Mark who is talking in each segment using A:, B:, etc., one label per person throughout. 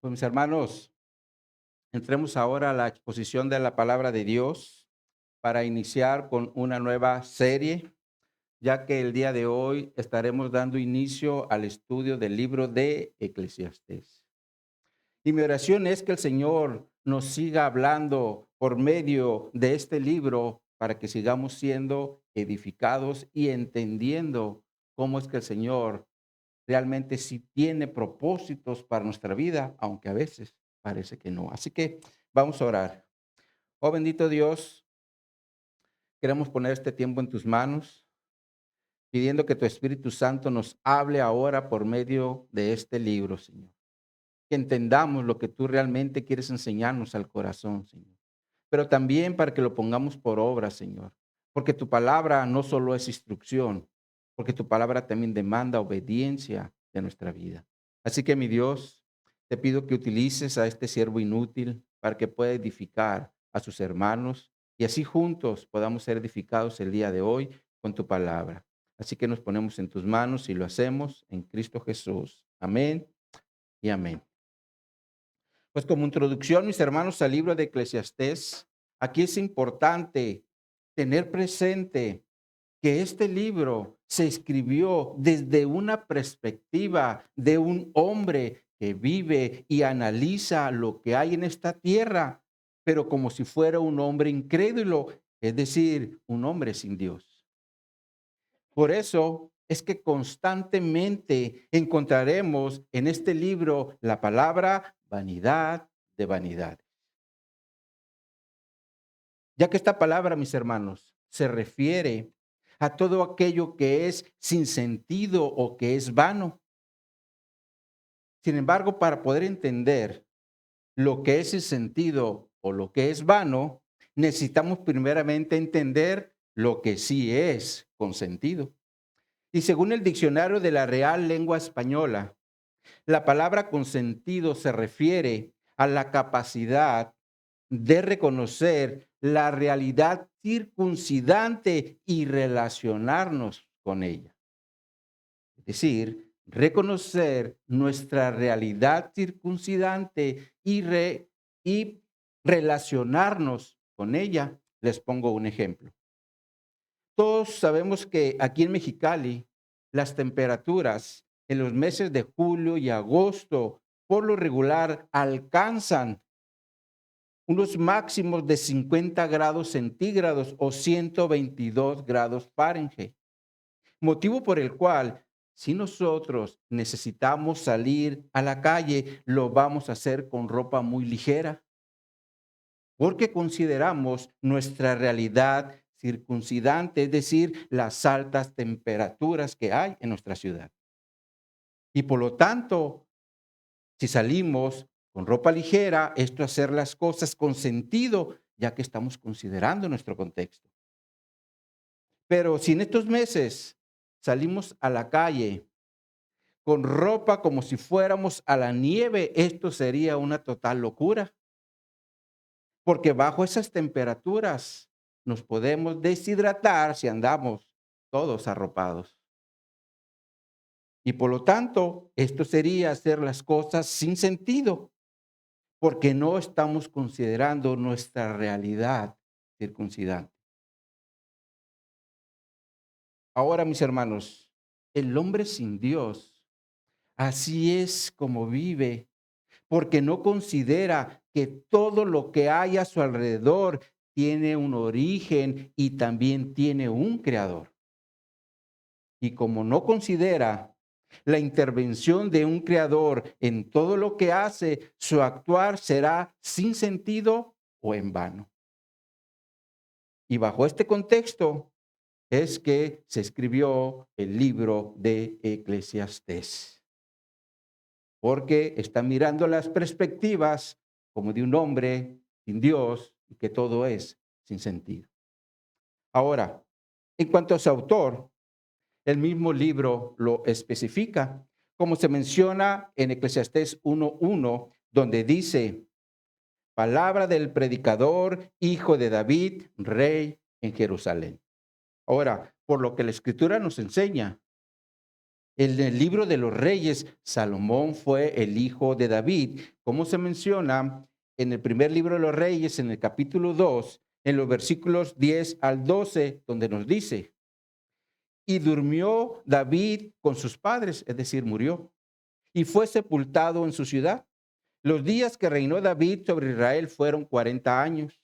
A: Pues mis hermanos, entremos ahora a la exposición de la palabra de Dios para iniciar con una nueva serie, ya que el día de hoy estaremos dando inicio al estudio del libro de Eclesiastés. Y mi oración es que el Señor nos siga hablando por medio de este libro para que sigamos siendo edificados y entendiendo cómo es que el Señor realmente sí tiene propósitos para nuestra vida, aunque a veces parece que no. Así que vamos a orar. Oh bendito Dios, queremos poner este tiempo en tus manos, pidiendo que tu Espíritu Santo nos hable ahora por medio de este libro, Señor. Que entendamos lo que tú realmente quieres enseñarnos al corazón, Señor. Pero también para que lo pongamos por obra, Señor. Porque tu palabra no solo es instrucción, porque tu palabra también demanda obediencia de nuestra vida. Así que, mi Dios, te pido que utilices a este siervo inútil para que pueda edificar a sus hermanos y así juntos podamos ser edificados el día de hoy con tu palabra. Así que nos ponemos en tus manos y lo hacemos en Cristo Jesús. Amén y amén. Pues como introducción, mis hermanos, al libro de Eclesiastés, aquí es importante tener presente que este libro se escribió desde una perspectiva de un hombre que vive y analiza lo que hay en esta tierra, pero como si fuera un hombre incrédulo, es decir, un hombre sin Dios. Por eso es que constantemente encontraremos en este libro la palabra vanidad de vanidades. Ya que esta palabra, mis hermanos, se refiere a todo aquello que es sin sentido o que es vano. Sin embargo, para poder entender lo que es sin sentido o lo que es vano, necesitamos primeramente entender lo que sí es con sentido. Y según el diccionario de la Real Lengua Española, la palabra consentido se refiere a la capacidad de reconocer la realidad circuncidante y relacionarnos con ella. Es decir, reconocer nuestra realidad circuncidante y relacionarnos con ella. Les pongo un ejemplo. Todos sabemos que aquí en Mexicali las temperaturas en los meses de julio y agosto por lo regular alcanzan unos máximos de 50 grados centígrados o 122 grados Fahrenheit. Motivo por el cual, si nosotros necesitamos salir a la calle, lo vamos a hacer con ropa muy ligera, porque consideramos nuestra realidad circuncidante, es decir, las altas temperaturas que hay en nuestra ciudad. Y por lo tanto, si salimos con ropa ligera, esto es hacer las cosas con sentido, ya que estamos considerando nuestro contexto. Pero si en estos meses salimos a la calle con ropa como si fuéramos a la nieve, esto sería una total locura, porque bajo esas temperaturas nos podemos deshidratar si andamos todos arropados. Y por lo tanto, esto sería hacer las cosas sin sentido, porque no estamos considerando nuestra realidad circuncidante. Ahora, mis hermanos, el hombre sin Dios, así es como vive, porque no considera que todo lo que hay a su alrededor tiene un origen y también tiene un creador. Y como no considera la intervención de un creador en todo lo que hace, su actuar será sin sentido o en vano. Y bajo este contexto es que se escribió el libro de Eclesiastés, porque está mirando las perspectivas como de un hombre sin Dios y que todo es sin sentido. Ahora, en cuanto a su autor, el mismo libro lo especifica, como se menciona en Eclesiastés 1:1, donde dice, palabra del predicador, hijo de David, rey en Jerusalén. Ahora, por lo que la Escritura nos enseña, En el libro de los Reyes, Salomón fue el hijo de David, como se menciona en el primer libro de los Reyes, en el capítulo 2, en los versículos 10 al 12, donde nos dice, y durmió David con sus padres, es decir, murió, y fue sepultado en su ciudad. Los días que reinó David sobre Israel fueron 40 años.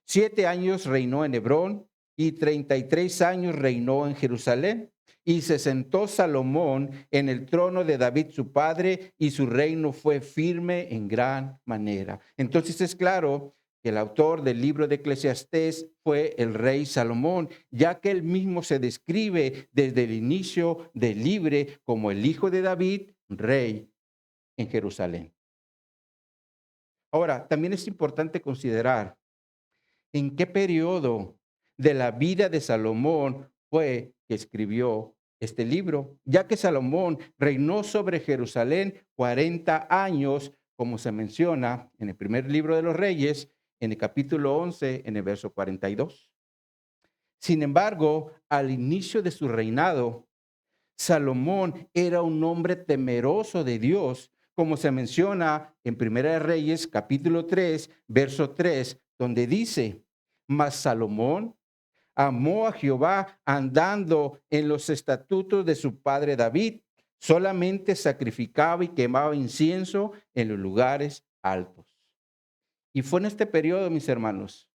A: 7 años reinó en Hebrón y 33 años reinó en Jerusalén. Y se sentó Salomón en el trono de David su padre y su reino fue firme en gran manera. Entonces es claro que el autor del libro de Eclesiastés fue el rey Salomón, ya que él mismo se describe desde el inicio del libro como el hijo de David, rey en Jerusalén. Ahora, también es importante considerar en qué periodo de la vida de Salomón fue que escribió este libro, ya que Salomón reinó sobre Jerusalén 40 años, como se menciona en el primer libro de los Reyes, en el capítulo 11, en el verso 42. Sin embargo, al inicio de su reinado, Salomón era un hombre temeroso de Dios, como se menciona en Primera de Reyes, capítulo 3, verso 3, donde dice, mas Salomón amó a Jehová andando en los estatutos de su padre David, solamente sacrificaba y quemaba incienso en los lugares altos. Y fue en este periodo, mis hermanos,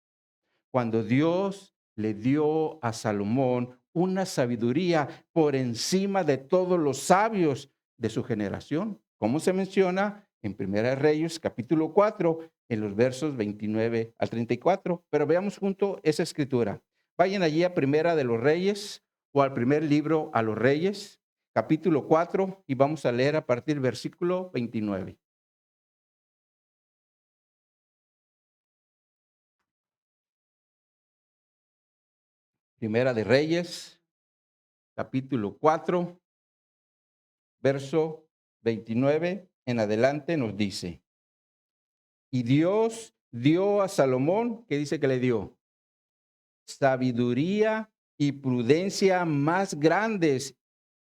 A: cuando Dios le dio a Salomón una sabiduría por encima de todos los sabios de su generación, como se menciona en Primera de Reyes, capítulo 4, en los versos 29 al 34. Pero veamos junto esa escritura. Vayan allí a Primera de los Reyes o al primer libro a los Reyes, capítulo 4, y vamos a leer a partir del versículo 29. Primera de Reyes, capítulo 4, verso 29 en adelante nos dice, y Dios dio a Salomón, ¿qué dice que le dio? Sabiduría y prudencia más grandes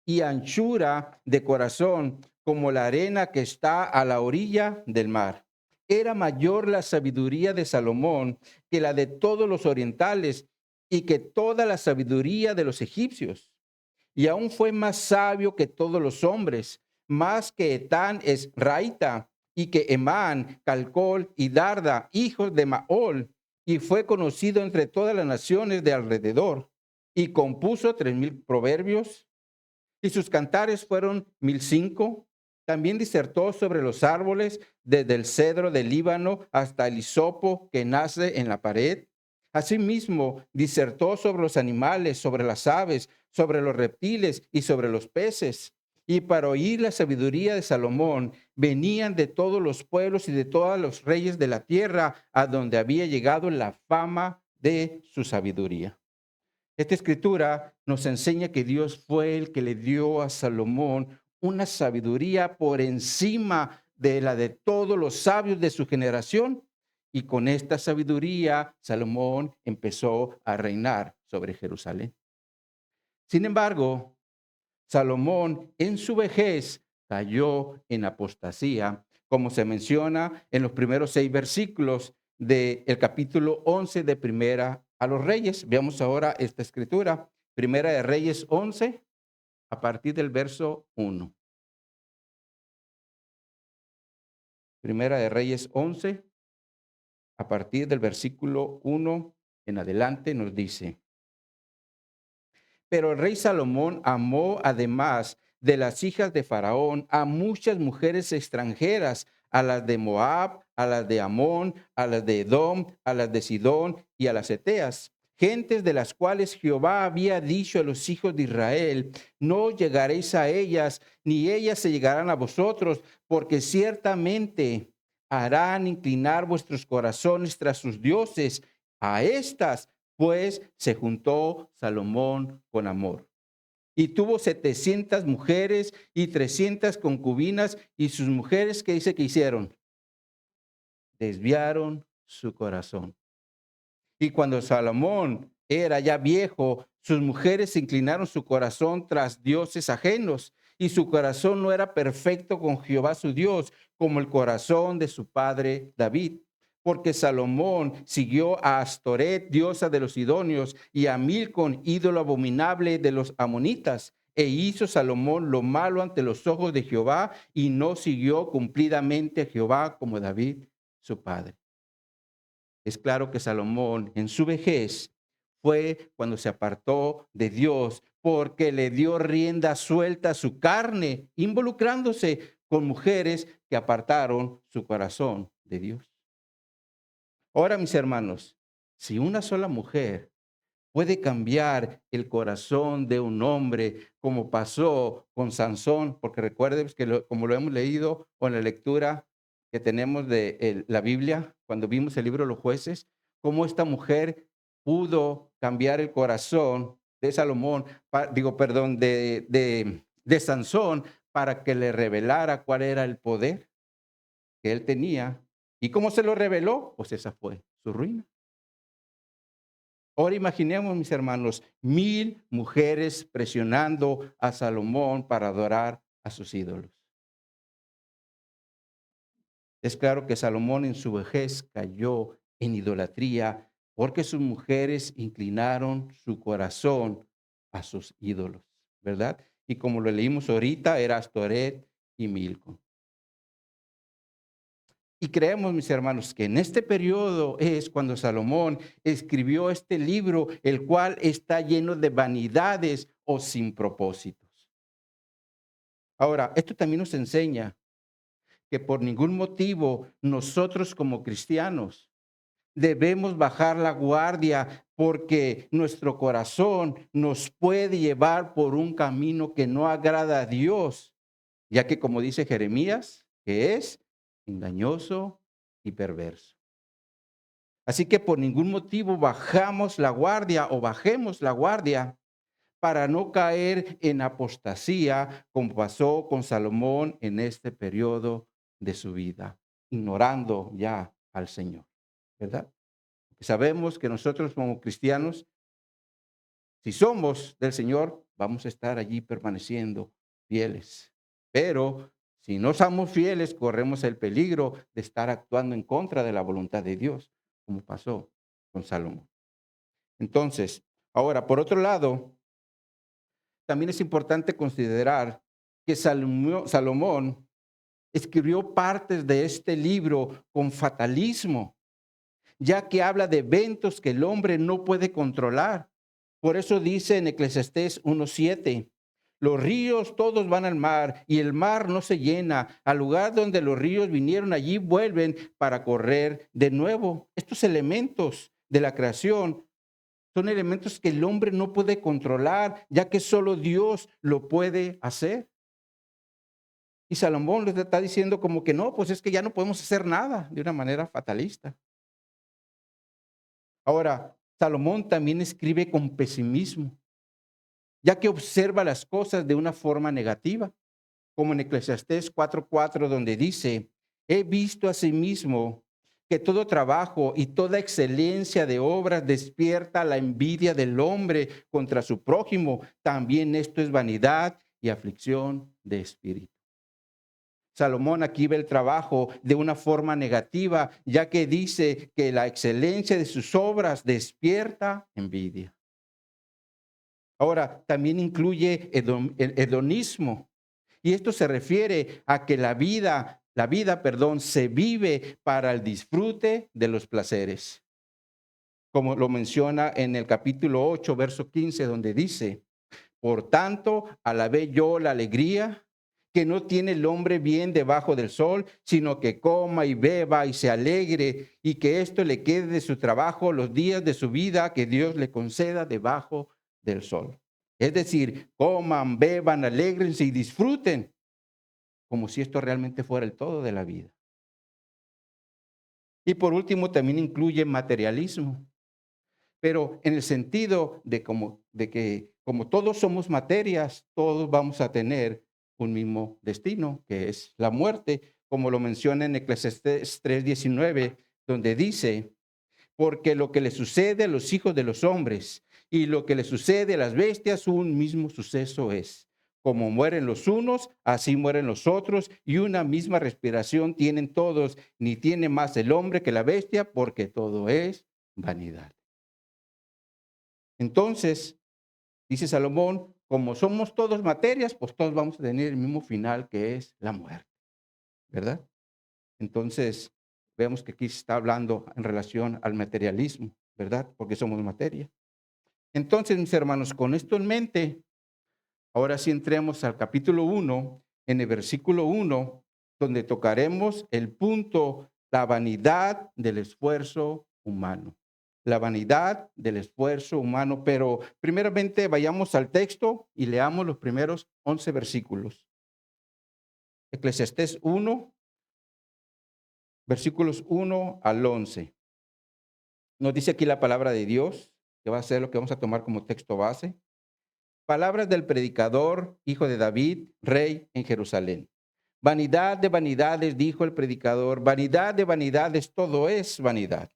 A: y anchura de corazón como la arena que está a la orilla del mar. Era mayor la sabiduría de Salomón que la de todos los orientales y que toda la sabiduría de los egipcios. Y aún fue más sabio que todos los hombres, más que Etán es Raita, y que Emán, Calcol y Darda, hijos de Maol, y fue conocido entre todas las naciones de alrededor, y compuso 3000 proverbios, y sus cantares fueron 1005. También disertó sobre los árboles, desde el cedro del Líbano hasta el hisopo que nace en la pared. Asimismo, disertó sobre los animales, sobre las aves, sobre los reptiles y sobre los peces. Y para oír la sabiduría de Salomón, venían de todos los pueblos y de todos los reyes de la tierra, a donde había llegado la fama de su sabiduría. Esta escritura nos enseña que Dios fue el que le dio a Salomón una sabiduría por encima de la de todos los sabios de su generación. Y con esta sabiduría, Salomón empezó a reinar sobre Jerusalén. Sin embargo, Salomón en su vejez cayó en apostasía, como se menciona en los primeros 6 versículos del capítulo 11 de Primera a los Reyes. Veamos ahora esta escritura, Primera de Reyes 11, a partir del verso 1. Primera de Reyes 11, a partir del versículo 1 en adelante nos dice, pero el rey Salomón amó además de las hijas de Faraón a muchas mujeres extranjeras, a las de Moab, a las de Amón, a las de Edom, a las de Sidón y a las Eteas, gentes de las cuales Jehová había dicho a los hijos de Israel, no llegaréis a ellas, ni ellas se llegarán a vosotros, porque ciertamente harán inclinar vuestros corazones tras sus dioses. A estas pues se juntó Salomón con Amor. Y tuvo 700 mujeres y 300 concubinas, y sus mujeres, ¿qué dice que hicieron? Desviaron su corazón. Y cuando Salomón era ya viejo, sus mujeres inclinaron su corazón tras dioses ajenos y su corazón no era perfecto con Jehová su Dios, como el corazón de su padre David. Porque Salomón siguió a Astoret, diosa de los sidonios, y a Milcom, ídolo abominable de los amonitas. E hizo Salomón lo malo ante los ojos de Jehová, y no siguió cumplidamente a Jehová como David, su padre. Es claro que Salomón en su vejez fue cuando se apartó de Dios, porque le dio rienda suelta a su carne, involucrándose con mujeres que apartaron su corazón de Dios. Ahora, mis hermanos, si una sola mujer puede cambiar el corazón de un hombre, como pasó con Sansón, porque recuerden que como lo hemos leído con la lectura que tenemos de la Biblia, cuando vimos el libro de los jueces, cómo esta mujer pudo cambiar el corazón de Salomón, perdón, de Sansón, para que le revelara cuál era el poder que él tenía. ¿Y cómo se lo reveló? Pues esa fue su ruina. Ahora imaginemos, mis hermanos, 1000 mujeres presionando a Salomón para adorar a sus ídolos. Es claro que Salomón en su vejez cayó en idolatría porque sus mujeres inclinaron su corazón a sus ídolos, ¿verdad? Y como lo leímos ahorita, era Astoret y Milcom. Y creemos, mis hermanos, que en este periodo es cuando Salomón escribió este libro, el cual está lleno de vanidades o sin propósitos. Ahora, esto también nos enseña que por ningún motivo nosotros como cristianos debemos bajar la guardia, porque nuestro corazón nos puede llevar por un camino que no agrada a Dios, ya que como dice Jeremías, que es engañoso y perverso. Así que por ningún motivo bajamos la guardia o bajemos la guardia para no caer en apostasía, como pasó con Salomón en este periodo de su vida, ignorando ya al Señor, ¿verdad? Sabemos que nosotros como cristianos, si somos del Señor, vamos a estar allí permaneciendo fieles. Pero si no somos fieles, corremos el peligro de estar actuando en contra de la voluntad de Dios, como pasó con Salomón. Entonces, ahora, por otro lado, también es importante considerar que Salomón escribió partes de este libro con fatalismo, ya que habla de eventos que el hombre no puede controlar. Por eso dice en Eclesiastés 1:7, los ríos todos van al mar y el mar no se llena. Al lugar donde los ríos vinieron, allí vuelven para correr de nuevo. Estos elementos de la creación son elementos que el hombre no puede controlar, ya que solo Dios lo puede hacer. Y Salomón les está diciendo como que no, pues es que ya no podemos hacer nada de una manera fatalista. Ahora, Salomón también escribe con pesimismo, ya que observa las cosas de una forma negativa, como en Eclesiastés 4:4, donde dice, he visto asimismo que todo trabajo y toda excelencia de obras despierta la envidia del hombre contra su prójimo. También esto es vanidad y aflicción de espíritu. Salomón aquí ve el trabajo de una forma negativa, ya que dice que la excelencia de sus obras despierta envidia. Ahora, también incluye el hedonismo, y esto se refiere a que la vida, se vive para el disfrute de los placeres. Como lo menciona en el capítulo 8, verso 15, donde dice, por tanto, alabé yo la alegría que no tiene el hombre bien debajo del sol, sino que coma y beba y se alegre, y que esto le quede de su trabajo los días de su vida que Dios le conceda debajo del sol. Es decir, coman, beban, alégrense y disfruten, como si esto realmente fuera el todo de la vida. Y por último, también incluye materialismo, pero en el sentido de que como todos somos materias, todos vamos a tener un mismo destino, que es la muerte, como lo menciona en Eclesiastés 3:19, donde dice, porque lo que le sucede a los hijos de los hombres y lo que le sucede a las bestias, un mismo suceso es. Como mueren los unos, así mueren los otros, y una misma respiración tienen todos, ni tiene más el hombre que la bestia, porque todo es vanidad. Entonces, dice Salomón, como somos todos materias, pues todos vamos a tener el mismo final, que es la muerte, ¿verdad? Entonces, vemos que aquí se está hablando en relación al materialismo, ¿verdad? Porque somos materia. Entonces, mis hermanos, con esto en mente, ahora sí entremos al capítulo 1, en el versículo 1, donde tocaremos el punto, la vanidad del esfuerzo humano. La vanidad del esfuerzo humano. Pero primeramente vayamos al texto y leamos los primeros 11 versículos. Eclesiastés 1, versículos 1 al 11. Nos dice aquí la palabra de Dios, que va a ser lo que vamos a tomar como texto base. Palabras del predicador, hijo de David, rey en Jerusalén. Vanidad de vanidades, dijo el predicador, vanidad de vanidades, todo es vanidad.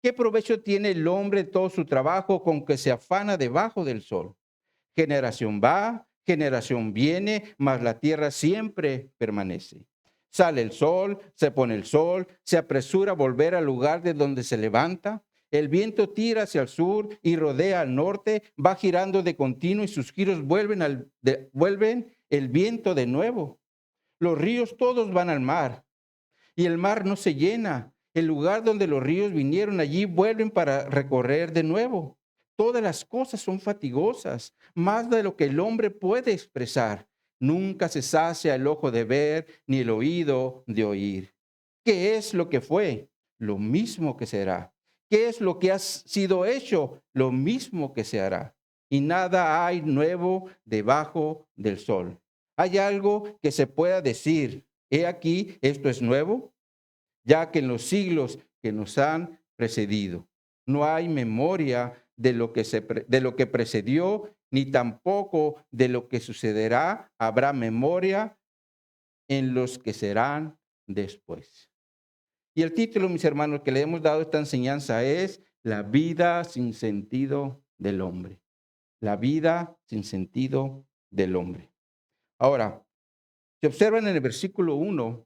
A: ¿Qué provecho tiene el hombre de todo su trabajo con que se afana debajo del sol? Generación va, generación viene, mas la tierra siempre permanece. Sale el sol, se pone el sol, se apresura a volver al lugar de donde se levanta. El viento tira hacia el sur y rodea al norte, va girando de continuo y sus giros vuelven el viento de nuevo. Los ríos todos van al mar y el mar no se llena. El lugar donde los ríos vinieron, allí vuelven para recorrer de nuevo. Todas las cosas son fatigosas, más de lo que el hombre puede expresar. Nunca se sacia el ojo de ver, ni el oído de oír. ¿Qué es lo que fue? Lo mismo que será. ¿Qué es lo que ha sido hecho? Lo mismo que se hará. Y nada hay nuevo debajo del sol. ¿Hay algo que se pueda decir? He aquí, esto es nuevo, ya que en los siglos que nos han precedido no hay memoria de lo que, de lo que precedió, ni tampoco de lo que sucederá. Habrá memoria en los que serán después. Y el título, mis hermanos, que le hemos dado a esta enseñanza es La vida sin sentido del hombre. La vida sin sentido del hombre. Ahora, si observan en el versículo 1,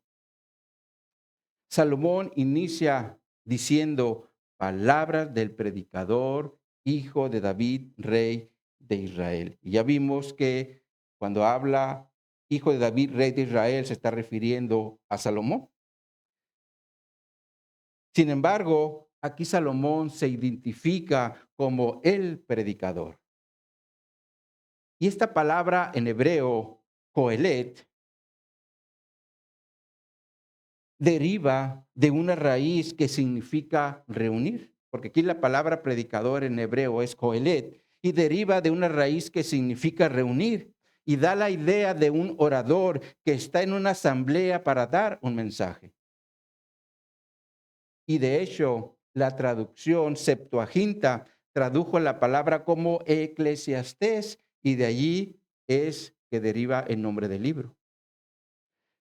A: Salomón inicia diciendo palabras del predicador, hijo de David, rey de Israel. Y ya vimos que cuando habla hijo de David, rey de Israel, se está refiriendo a Salomón. Sin embargo, aquí Salomón se identifica como el predicador. Y esta palabra en hebreo, coelet, deriva de una raíz que significa reunir, porque aquí la palabra predicador en hebreo es coelet y deriva de una raíz que significa reunir y da la idea de un orador que está en una asamblea para dar un mensaje. Y de hecho, la traducción Septuaginta tradujo la palabra como eclesiastés y de allí es que deriva el nombre del libro.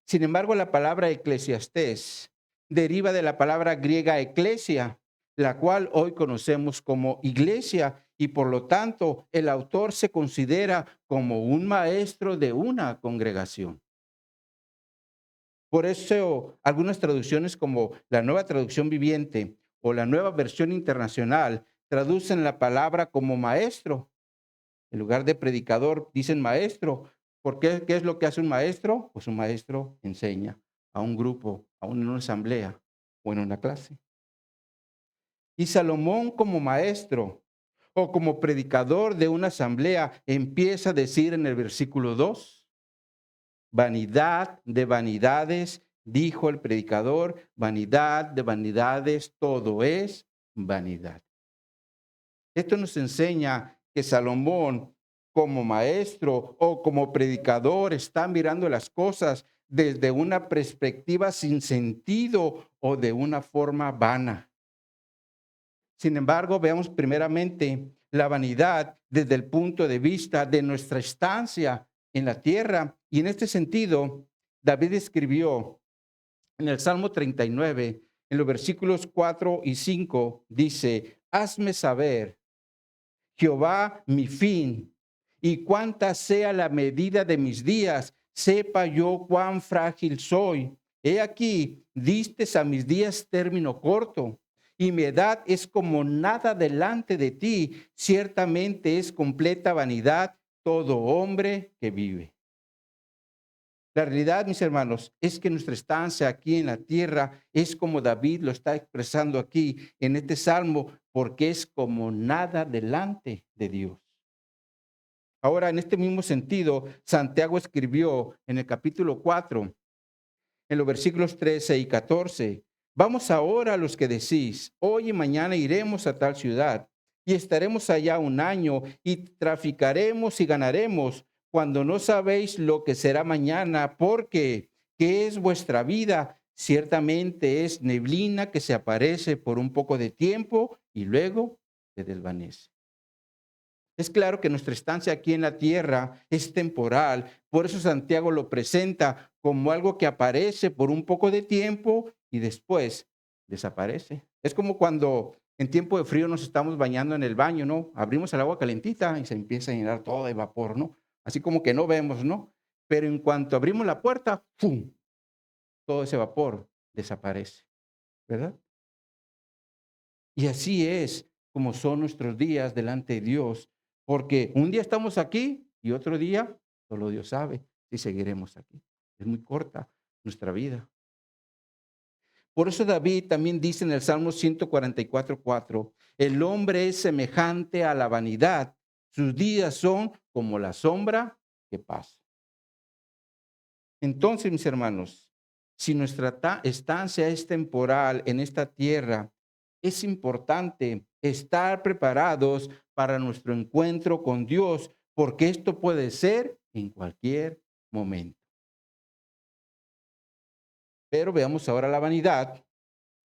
A: Sin embargo, la palabra eclesiastés deriva de la palabra griega eclesia, la cual hoy conocemos como iglesia, y por lo tanto el autor se considera como un maestro de una congregación. Por eso algunas traducciones como la Nueva Traducción Viviente o la Nueva Versión Internacional traducen la palabra como maestro. En lugar de predicador dicen maestro. ¿Por qué? ¿Qué es lo que hace un maestro? Pues un maestro enseña a un grupo, en una asamblea o en una clase. Y Salomón como maestro o como predicador de una asamblea empieza a decir en el versículo 2, vanidad de vanidades, dijo el predicador, vanidad de vanidades, todo es vanidad. Esto nos enseña que Salomón, como maestro o como predicador, está mirando las cosas desde una perspectiva sin sentido o de una forma vana. Sin embargo, veamos primeramente la vanidad desde el punto de vista de nuestra estancia en la tierra. Y en este sentido, David escribió en el Salmo 39, en los versículos 4 y 5, dice, hazme saber, Jehová, mi fin, y cuánta sea la medida de mis días, sepa yo cuán frágil soy. He aquí, distes a mis días término corto, y mi edad es como nada delante de ti. Ciertamente es completa vanidad todo hombre que vive. La realidad, mis hermanos, es que nuestra estancia aquí en la tierra es como David lo está expresando aquí en este salmo, porque es como nada delante de Dios. Ahora, en este mismo sentido, Santiago escribió en el capítulo 4, en los versículos 13 y 14, vamos ahora a los que decís, hoy y mañana iremos a tal ciudad y estaremos allá un año y traficaremos y ganaremos cuando no sabéis lo que será mañana, porque ¿qué es vuestra vida? Ciertamente es neblina que se aparece por un poco de tiempo y luego se desvanece. Es claro que nuestra estancia aquí en la tierra es temporal, por eso Santiago lo presenta como algo que aparece por un poco de tiempo y después desaparece. Es como cuando en tiempo de frío nos estamos bañando en el baño, ¿no? Abrimos el agua calentita y se empieza a llenar todo de vapor, ¿no? Así como que no vemos, ¿no? Pero en cuanto abrimos la puerta, ¡pum! Todo ese vapor desaparece, ¿verdad? Y así es como son nuestros días delante de Dios, porque un día estamos aquí y otro día solo Dios sabe si seguiremos aquí. Es muy corta nuestra vida. Por eso David también dice en el Salmo 144:4, el hombre es semejante a la vanidad, sus días son como la sombra que pasa. Entonces, mis hermanos, si nuestra estancia es temporal en esta tierra, es importante estar preparados para nuestro encuentro con Dios, porque esto puede ser en cualquier momento. Pero veamos ahora la vanidad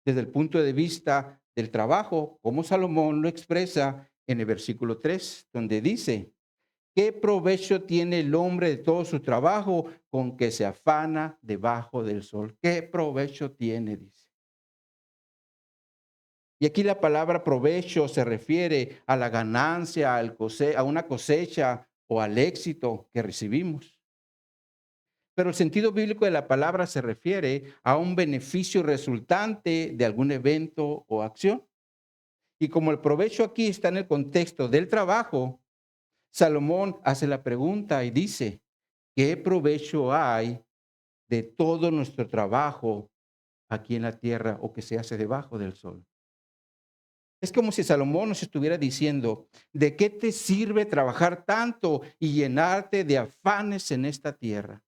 A: desde el punto de vista del trabajo, como Salomón lo expresa en el versículo 3, donde dice, ¿qué provecho tiene el hombre de todo su trabajo con que se afana debajo del sol? ¿Qué provecho tiene? Dice. Y aquí la palabra provecho se refiere a la ganancia, a una cosecha o al éxito que recibimos. Pero el sentido bíblico de la palabra se refiere a un beneficio resultante de algún evento o acción. Y como el provecho aquí está en el contexto del trabajo, Salomón hace la pregunta y dice, ¿qué provecho hay de todo nuestro trabajo aquí en la tierra o que se hace debajo del sol? Es como si Salomón nos estuviera diciendo, ¿de qué te sirve trabajar tanto y llenarte de afanes en esta tierra?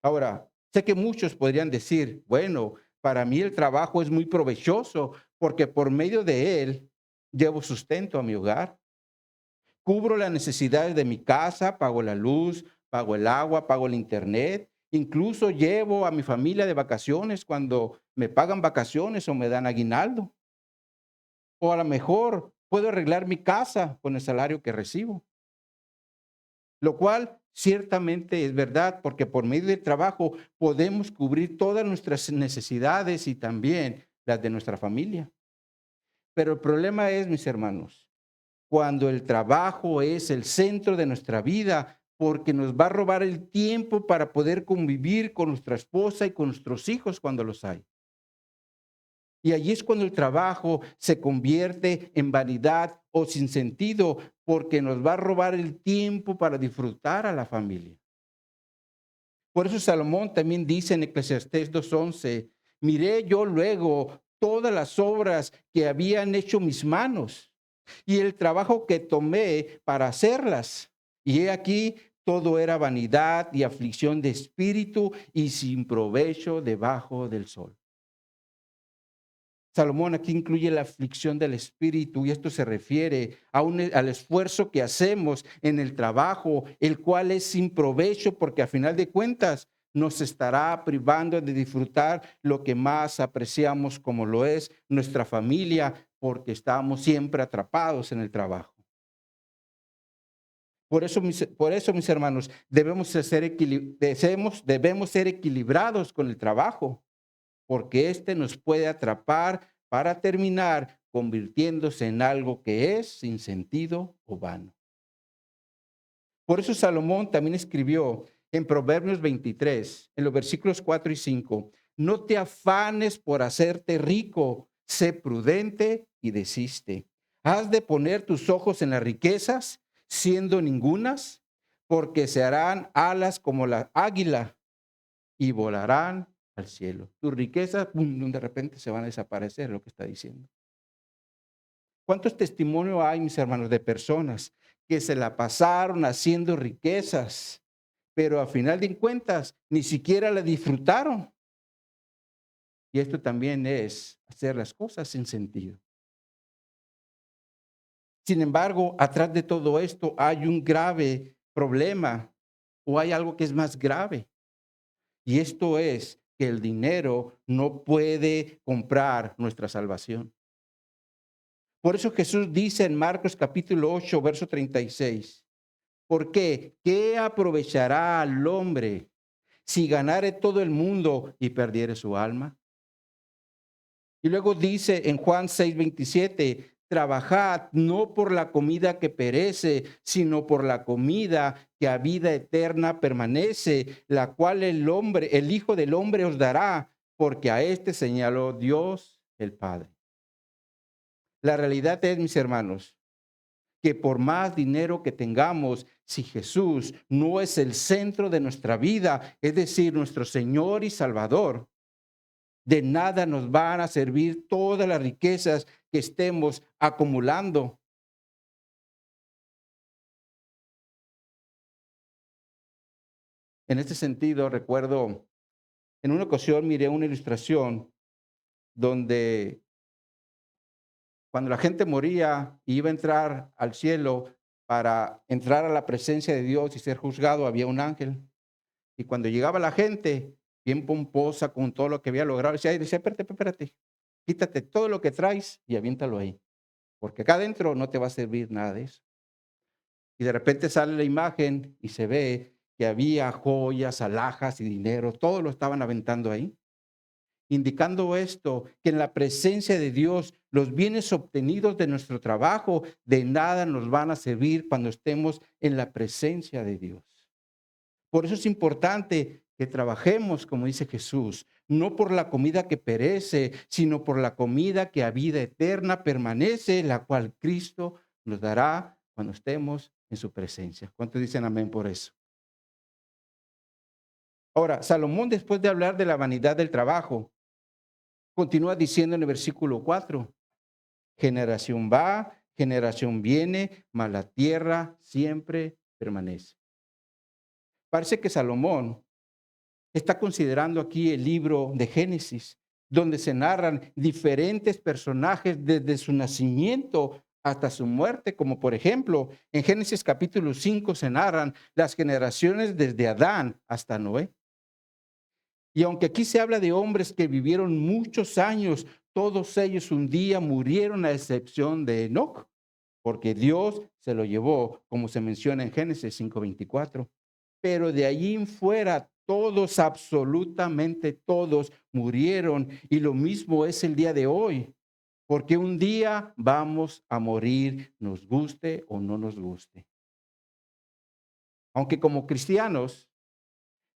A: Ahora, sé que muchos podrían decir, bueno, para mí el trabajo es muy provechoso porque por medio de él llevo sustento a mi hogar. Cubro las necesidades de mi casa, pago la luz, pago el agua, pago el internet. Incluso llevo a mi familia de vacaciones cuando me pagan vacaciones o me dan aguinaldo. O a lo mejor puedo arreglar mi casa con el salario que recibo. Lo cual ciertamente es verdad porque por medio del trabajo podemos cubrir todas nuestras necesidades y también las de nuestra familia. Pero el problema es, mis hermanos, cuando el trabajo es el centro de nuestra vida, porque nos va a robar el tiempo para poder convivir con nuestra esposa y con nuestros hijos cuando los hay. Y allí es cuando el trabajo se convierte en vanidad o sin sentido, porque nos va a robar el tiempo para disfrutar a la familia. Por eso Salomón también dice en Eclesiastés 2:11, miré yo luego todas las obras que habían hecho mis manos y el trabajo que tomé para hacerlas. Y he aquí, todo era vanidad y aflicción de espíritu y sin provecho debajo del sol. Salomón aquí incluye la aflicción del espíritu y esto se refiere al esfuerzo que hacemos en el trabajo, el cual es sin provecho porque a final de cuentas nos estará privando de disfrutar lo que más apreciamos como lo es nuestra familia porque estamos siempre atrapados en el trabajo. Por eso, mis hermanos, debemos ser equilibrados con el trabajo porque este nos puede atrapar para terminar convirtiéndose en algo que es sin sentido o vano. Por eso Salomón también escribió en Proverbios 23, en los versículos 4 y 5, no te afanes por hacerte rico, sé prudente y desiste. Has de poner tus ojos en las riquezas, siendo ningunas, porque se harán alas como la águila y volarán al cielo. Tus riquezas, pum, de repente se van a desaparecer, lo que está diciendo. ¿Cuántos testimonios hay, mis hermanos, de personas que se la pasaron haciendo riquezas, pero a final de cuentas ni siquiera la disfrutaron? Y esto también es hacer las cosas sin sentido. Sin embargo, atrás de todo esto hay un grave problema o hay algo que es más grave. Y esto es que el dinero no puede comprar nuestra salvación. Por eso Jesús dice en Marcos capítulo 8, verso 36. ¿Por qué? ¿Qué aprovechará al hombre si ganare todo el mundo y perdiere su alma? Y luego dice en Juan 6:27, trabajad no por la comida que perece, sino por la comida que a vida eterna permanece, la cual el Hijo del Hombre os dará, porque a este señaló Dios el Padre. La realidad es, mis hermanos, que por más dinero que tengamos, si Jesús no es el centro de nuestra vida, es decir, nuestro Señor y Salvador, de nada nos van a servir todas las riquezas que estemos acumulando. En este sentido, recuerdo, en una ocasión miré una ilustración donde cuando la gente moría y iba a entrar al cielo para entrar a la presencia de Dios y ser juzgado, había un ángel. Y cuando llegaba la gente, bien pomposa con todo lo que había logrado, decía, espérate, espérate, quítate todo lo que traes y aviéntalo ahí, porque acá adentro no te va a servir nada de eso. Y de repente sale la imagen y se ve que había joyas, alhajas y dinero, todo lo estaban aventando ahí, indicando esto, que en la presencia de Dios, los bienes obtenidos de nuestro trabajo de nada nos van a servir cuando estemos en la presencia de Dios. Por eso es importante que trabajemos, como dice Jesús, no por la comida que perece, sino por la comida que a vida eterna permanece, la cual Cristo nos dará cuando estemos en su presencia. ¿Cuántos dicen amén por eso? Ahora, Salomón, después de hablar de la vanidad del trabajo, continúa diciendo en el versículo 4, generación va, generación viene, mas la tierra siempre permanece. Parece que Salomón está considerando aquí el libro de Génesis, donde se narran diferentes personajes desde su nacimiento hasta su muerte, como por ejemplo, en Génesis capítulo 5 se narran las generaciones desde Adán hasta Noé. Y aunque aquí se habla de hombres que vivieron muchos años, todos ellos un día murieron a excepción de Enoc, porque Dios se lo llevó, como se menciona en Génesis 5:24. Pero de allí en fuera, todos, absolutamente todos, murieron. Y lo mismo es el día de hoy, porque un día vamos a morir, nos guste o no nos guste. Aunque como cristianos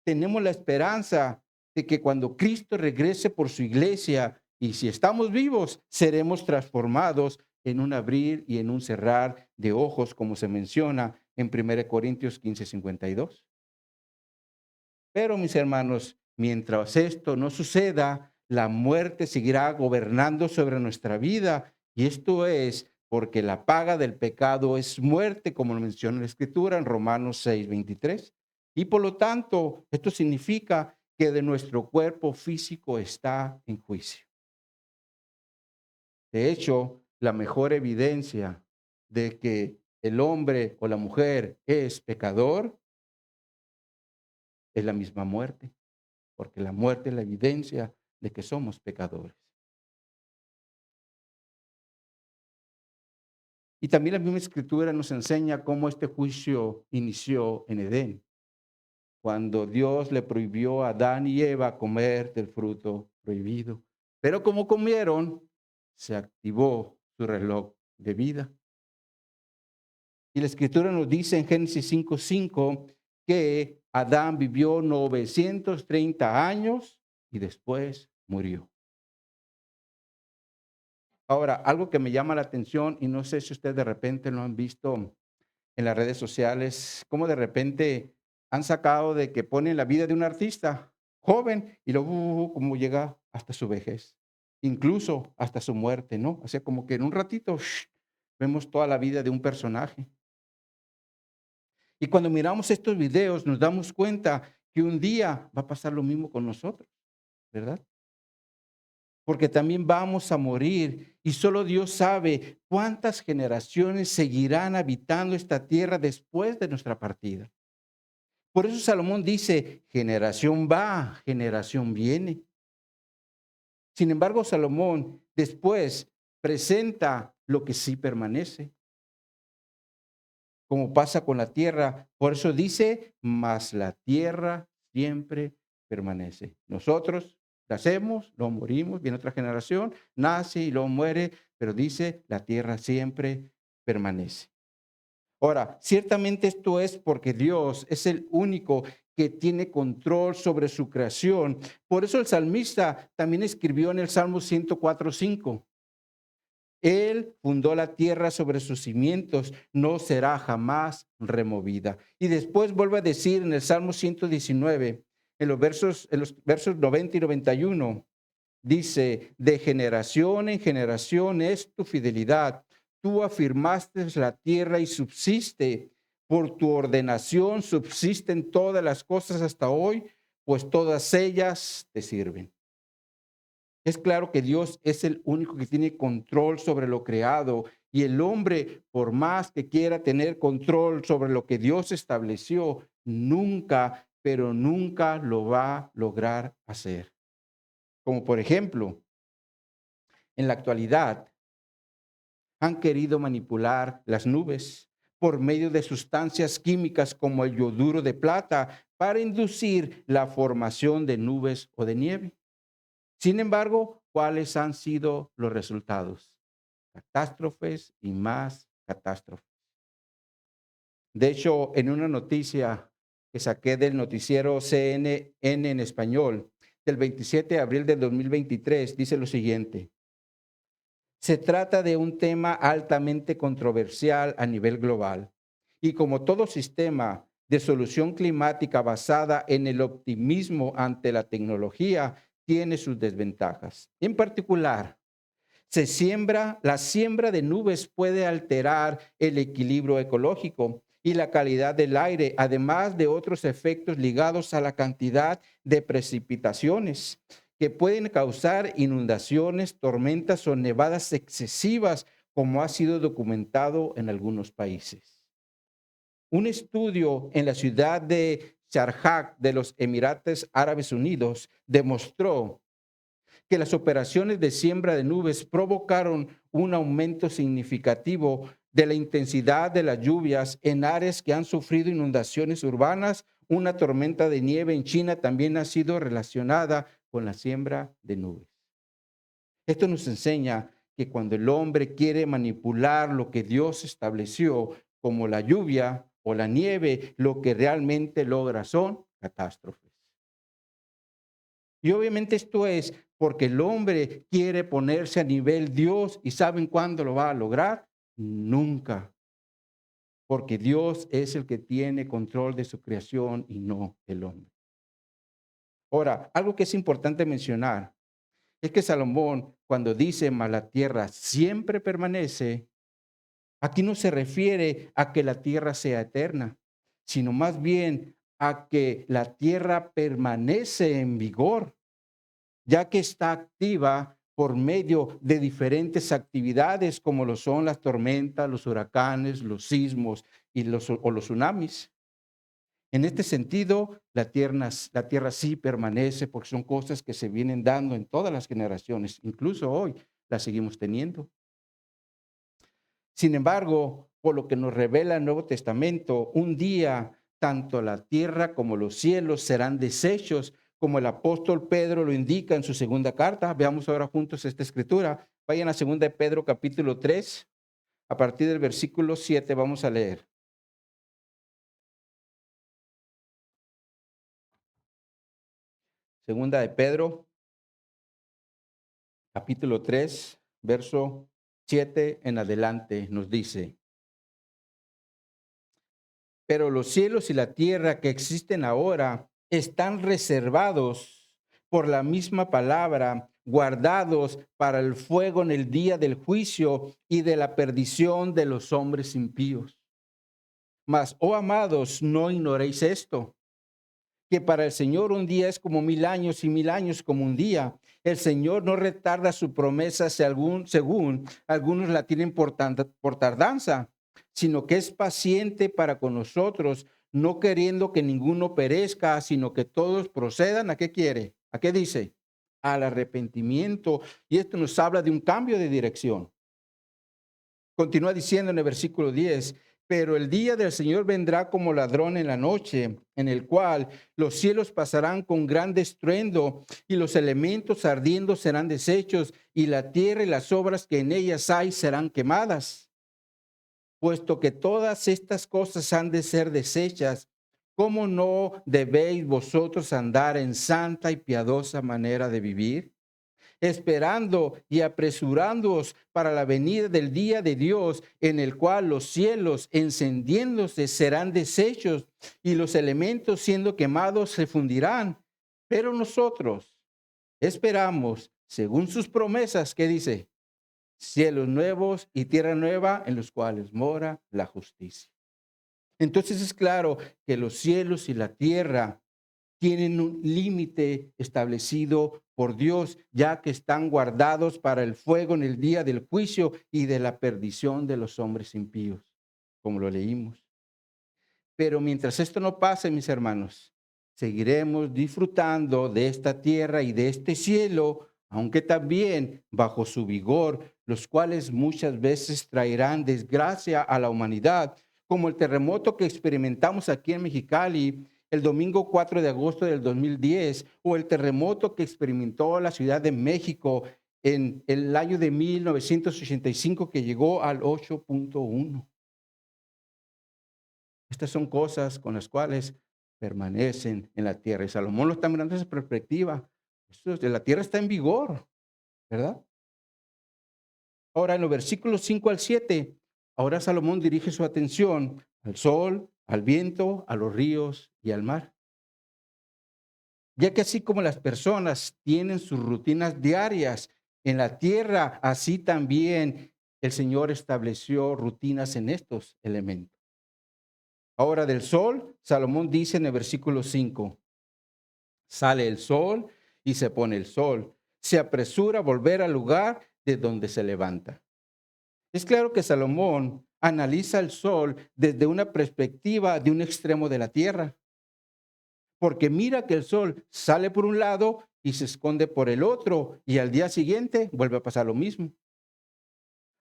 A: tenemos la esperanza de que cuando Cristo regrese por su iglesia, y si estamos vivos, seremos transformados en un abrir y en un cerrar de ojos, como se menciona en 1 Corintios 15:52. Pero mis hermanos, mientras esto no suceda, la muerte seguirá gobernando sobre nuestra vida. Y esto es porque la paga del pecado es muerte, como lo menciona la Escritura en Romanos 6:23. Y por lo tanto, esto significa que de nuestro cuerpo físico está en juicio. De hecho, la mejor evidencia de que el hombre o la mujer es pecador es la misma muerte, porque la muerte es la evidencia de que somos pecadores. Y también la misma Escritura nos enseña cómo este juicio inició en Edén, cuando Dios le prohibió a Adán y Eva comer del fruto prohibido. Pero como comieron, se activó su reloj de vida. Y la escritura nos dice en Génesis 5:5 que Adán vivió 930 años y después murió. Ahora, algo que me llama la atención, y no sé si ustedes de repente lo han visto en las redes sociales, cómo de repente han sacado de que ponen la vida de un artista joven y luego cómo llega hasta su vejez, incluso hasta su muerte, ¿no? O sea, como que en un ratito vemos toda la vida de un personaje. Y cuando miramos estos videos nos damos cuenta que un día va a pasar lo mismo con nosotros, ¿verdad? Porque también vamos a morir y solo Dios sabe cuántas generaciones seguirán habitando esta tierra después de nuestra partida. Por eso Salomón dice, generación va, generación viene. Sin embargo, Salomón después presenta lo que sí permanece, como pasa con la tierra. Por eso dice, mas la tierra siempre permanece. Nosotros nacemos, luego morimos, viene otra generación, nace y luego muere, pero dice, la tierra siempre permanece. Ahora, ciertamente esto es porque Dios es el único que tiene control sobre su creación. Por eso el salmista también escribió en el Salmo 104:5. Él fundó la tierra sobre sus cimientos, no será jamás removida. Y después vuelve a decir en el Salmo 119, en los versos 90 y 91, dice, de generación en generación es tu fidelidad. Tú afirmaste la tierra y subsiste. Por tu ordenación subsisten todas las cosas hasta hoy, pues todas ellas te sirven. Es claro que Dios es el único que tiene control sobre lo creado y el hombre, por más que quiera tener control sobre lo que Dios estableció, nunca, pero nunca lo va a lograr hacer. Como por ejemplo, en la actualidad han querido manipular las nubes por medio de sustancias químicas como el yoduro de plata para inducir la formación de nubes o de nieve. Sin embargo, ¿cuáles han sido los resultados? Catástrofes y más catástrofes. De hecho, en una noticia que saqué del noticiero CNN en español, del 27 de abril del 2023, dice lo siguiente. Se trata de un tema altamente controversial a nivel global y como todo sistema de solución climática basada en el optimismo ante la tecnología, tiene sus desventajas. En particular, la siembra de nubes puede alterar el equilibrio ecológico y la calidad del aire, además de otros efectos ligados a la cantidad de precipitaciones que pueden causar inundaciones, tormentas o nevadas excesivas, como ha sido documentado en algunos países. Un estudio en la ciudad de Sharjah de los Emiratos Árabes Unidos demostró que las operaciones de siembra de nubes provocaron un aumento significativo de la intensidad de las lluvias en áreas que han sufrido inundaciones urbanas. Una tormenta de nieve en China también ha sido relacionada con la siembra de nubes. Esto nos enseña que cuando el hombre quiere manipular lo que Dios estableció, como la lluvia o la nieve, lo que realmente logra son catástrofes. Y obviamente esto es porque el hombre quiere ponerse a nivel Dios y ¿saben cuándo lo va a lograr? Nunca. Porque Dios es el que tiene control de su creación y no el hombre. Ahora, algo que es importante mencionar es que Salomón, cuando dice, mas la tierra siempre permanece, aquí no se refiere a que la tierra sea eterna, sino más bien a que la tierra permanece en vigor, ya que está activa por medio de diferentes actividades como lo son las tormentas, los huracanes, los sismos y los tsunamis. En este sentido, la tierra sí permanece porque son cosas que se vienen dando en todas las generaciones, incluso hoy las seguimos teniendo. Sin embargo, por lo que nos revela el Nuevo Testamento, un día tanto la tierra como los cielos serán deshechos, como el apóstol Pedro lo indica en su segunda carta. Veamos ahora juntos esta escritura. Vayan a segunda de Pedro capítulo 3, A partir del versículo 7 vamos a leer. Segunda de Pedro, capítulo 3, verso 7 en adelante, nos dice: pero los cielos y la tierra que existen ahora están reservados por la misma palabra, guardados para el fuego en el día del juicio y de la perdición de los hombres impíos. Mas, oh amados, no ignoréis esto, que para el Señor un día es como 1000 años y 1000 años como un día. El Señor no retarda su promesa según algunos la tienen por tardanza, sino que es paciente para con nosotros, no queriendo que ninguno perezca, sino que todos procedan. ¿A qué quiere? ¿A qué dice? Al arrepentimiento. Y esto nos habla de un cambio de dirección. Continúa diciendo en el versículo 10, pero el día del Señor vendrá como ladrón en la noche, en el cual los cielos pasarán con gran estruendo y los elementos ardiendo serán deshechos y la tierra y las obras que en ellas hay serán quemadas. Puesto que todas estas cosas han de ser deshechas, ¿cómo no debéis vosotros andar en santa y piadosa manera de vivir? Esperando y apresurándoos para la venida del día de Dios, en el cual los cielos encendiéndose serán deshechos y los elementos siendo quemados se fundirán. Pero nosotros esperamos, según sus promesas, ¿qué dice? Cielos nuevos y tierra nueva en los cuales mora la justicia. Entonces es claro que los cielos y la tierra tienen un límite establecido por Dios, ya que están guardados para el fuego en el día del juicio y de la perdición de los hombres impíos, como lo leímos. Pero mientras esto no pase, mis hermanos, seguiremos disfrutando de esta tierra y de este cielo, aunque también bajo su vigor, los cuales muchas veces traerán desgracia a la humanidad, como el terremoto que experimentamos aquí en Mexicali el domingo 4 de agosto del 2010, o el terremoto que experimentó la Ciudad de México en el año de 1985, que llegó al 8.1. Estas son cosas con las cuales permanecen en la tierra. Y Salomón lo está mirando desde esa perspectiva. La tierra está en vigor, ¿verdad? Ahora, en los versículos 5 al 7, ahora Salomón dirige su atención al sol, al viento, a los ríos y al mar. Ya que así como las personas tienen sus rutinas diarias en la tierra, así también el Señor estableció rutinas en estos elementos. Ahora del sol, Salomón dice en el versículo 5, sale el sol y se pone el sol. Se apresura a volver al lugar de donde se levanta. Es claro que Salomón analiza el sol desde una perspectiva de un extremo de la tierra, porque mira que el sol sale por un lado y se esconde por el otro, y al día siguiente vuelve a pasar lo mismo.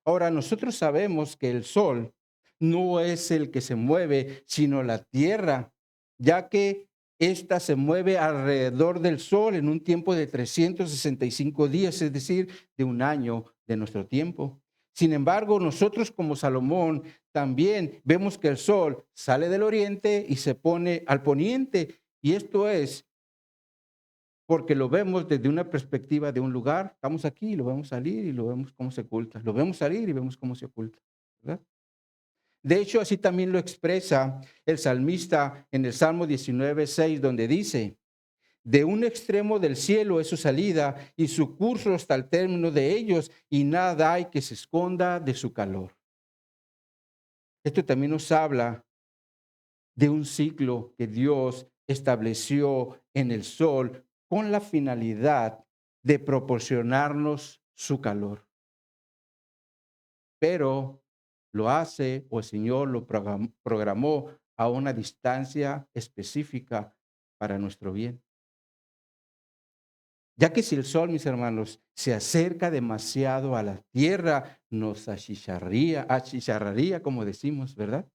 A: Ahora, nosotros sabemos que el sol no es el que se mueve, sino la tierra, ya que ésta se mueve alrededor del sol en un tiempo de 365 días, es decir, de un año de nuestro tiempo. Sin embargo, nosotros como Salomón también vemos que el sol sale del oriente y se pone al poniente, y esto es porque lo vemos desde una perspectiva de un lugar. Estamos aquí y lo vemos salir y lo vemos cómo se oculta. Lo vemos salir y vemos cómo se oculta, ¿verdad? De hecho, así también lo expresa el salmista en el Salmo 19:6, donde dice: de un extremo del cielo es su salida y su curso hasta el término de ellos, y nada hay que se esconda de su calor. Esto también nos habla de un ciclo que Dios estableció en el sol con la finalidad de proporcionarnos su calor. Pero lo hace, o el Señor lo programó a una distancia específica para nuestro bien. Ya que si el sol, mis hermanos, se acerca demasiado a la tierra, nos achicharraría, como decimos, ¿verdad?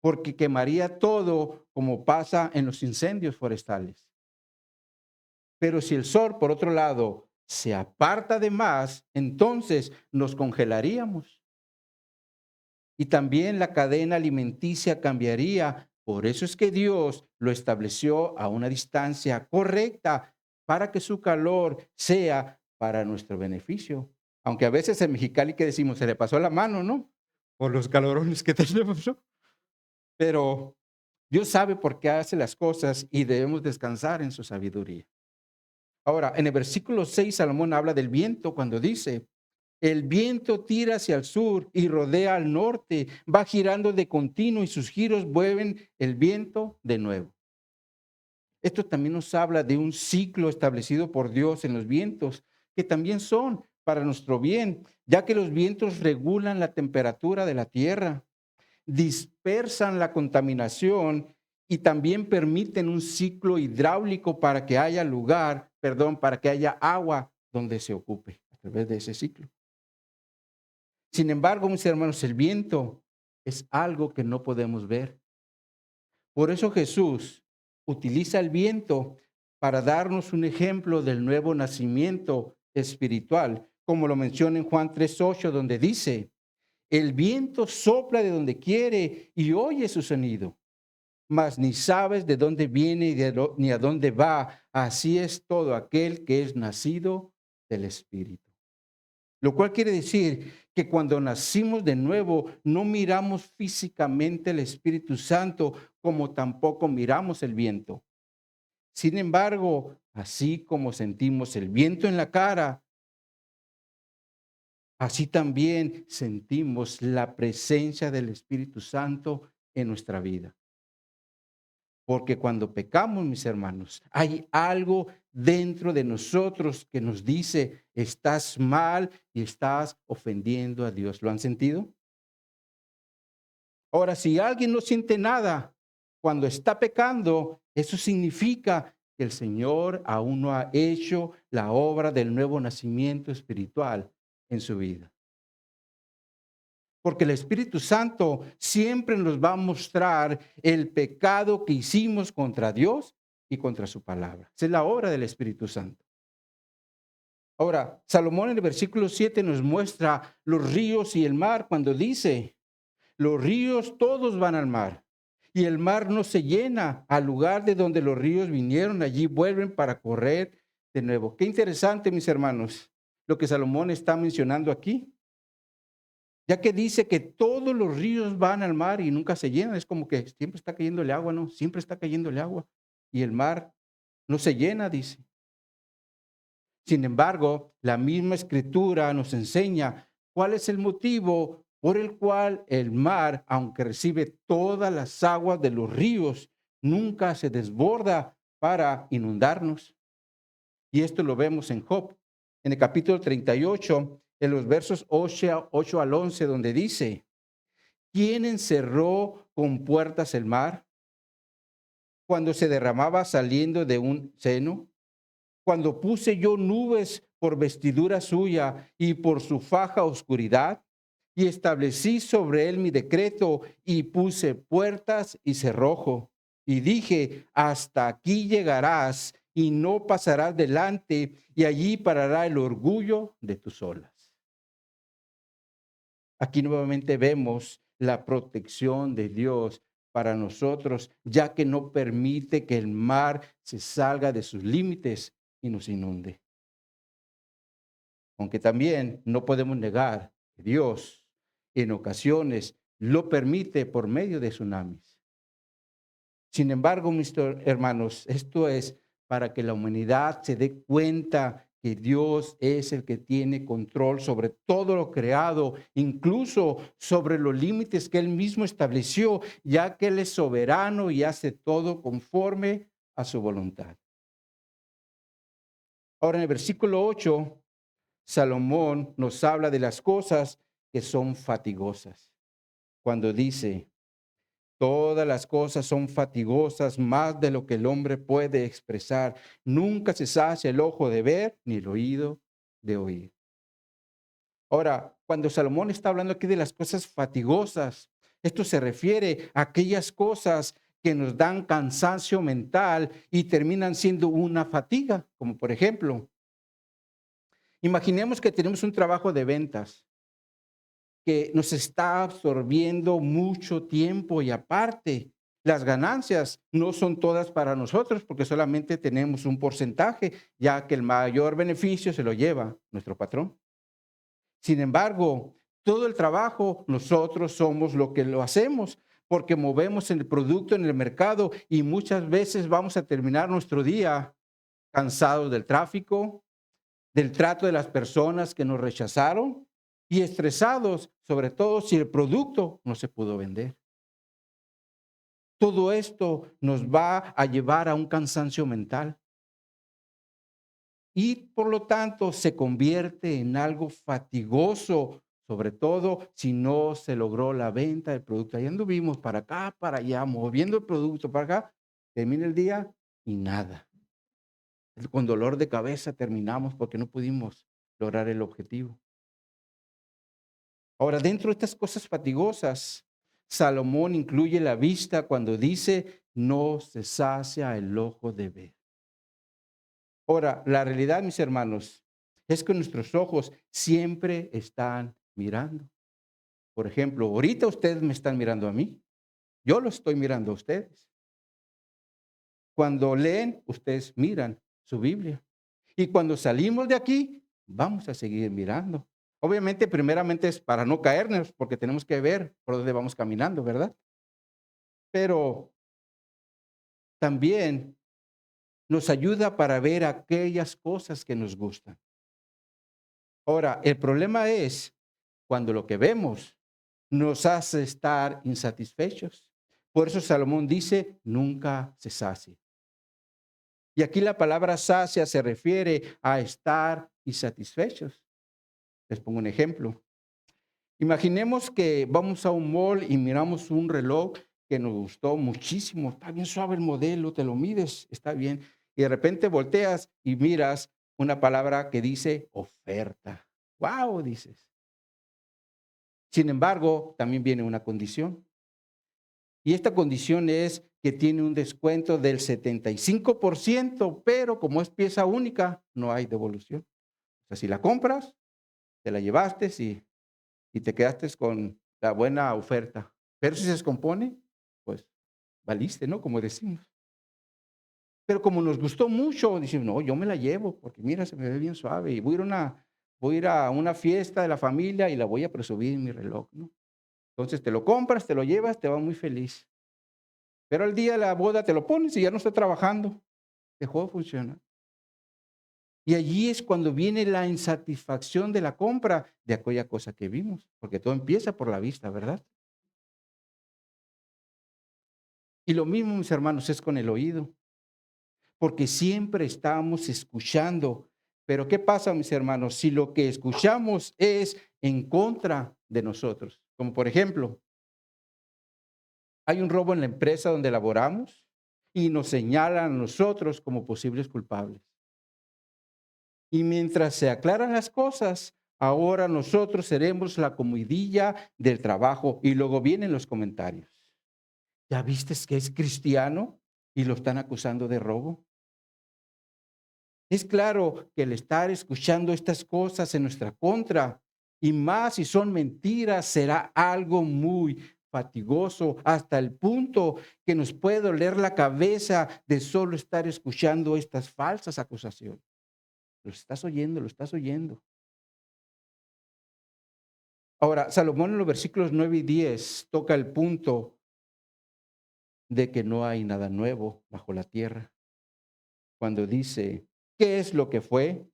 A: Porque quemaría todo, como pasa en los incendios forestales. Pero si el sol, por otro lado, se aparta de más, entonces nos congelaríamos. y también la cadena alimenticia cambiaría. Por eso es que Dios lo estableció a una distancia correcta para que su calor sea para nuestro beneficio. Aunque a veces en Mexicali que decimos, se le pasó la mano, ¿no? Por los calorones que tenemos, ¿no? Pero Dios sabe por qué hace las cosas y debemos descansar en su sabiduría. Ahora, en el versículo 6, Salomón habla del viento cuando dice, el viento tira hacia el sur y rodea al norte, va girando de continuo y sus giros mueven el viento de nuevo. Esto también nos habla de un ciclo establecido por Dios en los vientos, que también son para nuestro bien, ya que los vientos regulan la temperatura de la tierra, dispersan la contaminación y también permiten un ciclo hidráulico para que haya para que haya agua donde se ocupe a través de ese ciclo. Sin embargo, mis hermanos, el viento es algo que no podemos ver. Por eso Jesús utiliza el viento para darnos un ejemplo del nuevo nacimiento espiritual, como lo menciona en Juan 3:8, donde dice, el viento sopla de donde quiere y oye su sonido, mas ni sabes de dónde viene ni a dónde va. Así es todo aquel que es nacido del Espíritu. Lo cual quiere decir que cuando nacimos de nuevo, no miramos físicamente el Espíritu Santo como tampoco miramos el viento. Sin embargo, así como sentimos el viento en la cara, así también sentimos la presencia del Espíritu Santo en nuestra vida. Porque cuando pecamos, mis hermanos, hay algo dentro de nosotros que nos dice, estás mal y estás ofendiendo a Dios. ¿Lo han sentido? Ahora, si alguien no siente nada cuando está pecando, eso significa que el Señor aún no ha hecho la obra del nuevo nacimiento espiritual en su vida. Porque el Espíritu Santo siempre nos va a mostrar el pecado que hicimos contra Dios y contra su palabra. Esa es la obra del Espíritu Santo. Ahora, Salomón en el versículo 7 nos muestra los ríos y el mar cuando dice, los ríos todos van al mar y el mar no se llena. Al lugar de donde los ríos vinieron, allí vuelven para correr de nuevo. Qué interesante, mis hermanos, lo que Salomón está mencionando aquí. Ya que dice que todos los ríos van al mar y nunca se llenan, es como que siempre está cayendo el agua, ¿no? Siempre está cayendo el agua y el mar no se llena, dice. Sin embargo, la misma escritura nos enseña cuál es el motivo por el cual el mar, aunque recibe todas las aguas de los ríos, nunca se desborda para inundarnos. Y esto lo vemos en Job, en el capítulo 38, en los versos 8 al 11, donde dice, ¿quién encerró con puertas el mar cuando se derramaba saliendo de un seno? Cuando puse yo nubes por vestidura suya y por su faja oscuridad, y establecí sobre él mi decreto y puse puertas y cerrojo. Y dije, hasta aquí llegarás y no pasarás delante, y allí parará el orgullo de tus olas. Aquí nuevamente vemos la protección de Dios para nosotros, ya que no permite que el mar se salga de sus límites y nos inunde. Aunque también no podemos negar que Dios en ocasiones lo permite por medio de tsunamis. Sin embargo, mis hermanos, esto es para que la humanidad se dé cuenta que Dios es el que tiene control sobre todo lo creado, incluso sobre los límites que Él mismo estableció, ya que Él es soberano y hace todo conforme a su voluntad. Ahora en el versículo 8, Salomón nos habla de las cosas que son fatigosas. Cuando dice, todas las cosas son fatigosas más de lo que el hombre puede expresar. Nunca se sacia el ojo de ver ni el oído de oír. Ahora, cuando Salomón está hablando aquí de las cosas fatigosas, esto se refiere a aquellas cosas que nos dan cansancio mental y terminan siendo una fatiga, como por ejemplo, imaginemos que tenemos un trabajo de ventas que nos está absorbiendo mucho tiempo y aparte, las ganancias no son todas para nosotros porque solamente tenemos un porcentaje, ya que el mayor beneficio se lo lleva nuestro patrón. Sin embargo, todo el trabajo nosotros somos lo que lo hacemos porque movemos el producto en el mercado y muchas veces vamos a terminar nuestro día cansados del tráfico, del trato de las personas que nos rechazaron y estresados, sobre todo si el producto no se pudo vender. Todo esto nos va a llevar a un cansancio mental y por lo tanto se convierte en algo fatigoso, sobre todo si no se logró la venta del producto. Ahí anduvimos para acá, para allá, moviendo el producto para acá, termina el día y nada. Con dolor de cabeza terminamos porque no pudimos lograr el objetivo. Ahora, dentro de estas cosas fatigosas, Salomón incluye la vista cuando dice, no se sacia el ojo de ver. Ahora, la realidad, mis hermanos, es que nuestros ojos siempre están mirando. Por ejemplo, ahorita ustedes me están mirando a mí, yo lo estoy mirando a ustedes. Cuando leen, ustedes miran su Biblia. Y cuando salimos de aquí, vamos a seguir mirando. Obviamente, primeramente es para no caernos, porque tenemos que ver por dónde vamos caminando, ¿verdad? Pero también nos ayuda para ver aquellas cosas que nos gustan. Ahora, el problema es cuando lo que vemos nos hace estar insatisfechos. Por eso Salomón dice, nunca se sacie. Y aquí la palabra sacia se refiere a estar insatisfechos. Les pongo un ejemplo. Imaginemos que vamos a un mall y miramos un reloj que nos gustó muchísimo. Está bien suave el modelo, te lo mides, está bien. Y de repente volteas y miras una palabra que dice oferta. ¡Wow! Dices. Sin embargo, también viene una condición. Y esta condición es que tiene un descuento del 75%, pero como es pieza única, no hay devolución. O sea, si la compras, te la llevaste y te quedaste con la buena oferta. Pero si se descompone, pues valiste, ¿no? Como decimos. Pero como nos gustó mucho, decimos, no, yo me la llevo, porque mira, se me ve bien suave. Y voy a ir a una fiesta de la familia y la voy a presumir en mi reloj, ¿no? Entonces te lo compras, te lo llevas, te va muy feliz. Pero al día de la boda te lo pones y ya no está trabajando. Dejó de funcionar. Y allí es cuando viene la insatisfacción de la compra de aquella cosa que vimos, porque todo empieza por la vista, ¿verdad? Y lo mismo, mis hermanos, es con el oído, porque siempre estamos escuchando. Pero ¿qué pasa, mis hermanos? Si lo que escuchamos es en contra de nosotros, como por ejemplo, hay un robo en la empresa donde laboramos y nos señalan a nosotros como posibles culpables. Y mientras se aclaran las cosas, ahora nosotros seremos la comidilla del trabajo y luego vienen los comentarios. ¿Ya viste que es cristiano y lo están acusando de robo? Es claro que el estar escuchando estas cosas en nuestra contra, y más si son mentiras, será algo muy fatigoso hasta el punto que nos puede doler la cabeza de solo estar escuchando estas falsas acusaciones. Lo estás oyendo, lo estás oyendo. Ahora, Salomón en los versículos 9 y 10 toca el punto de que no hay nada nuevo bajo la tierra. Cuando dice, ¿qué es lo que fue?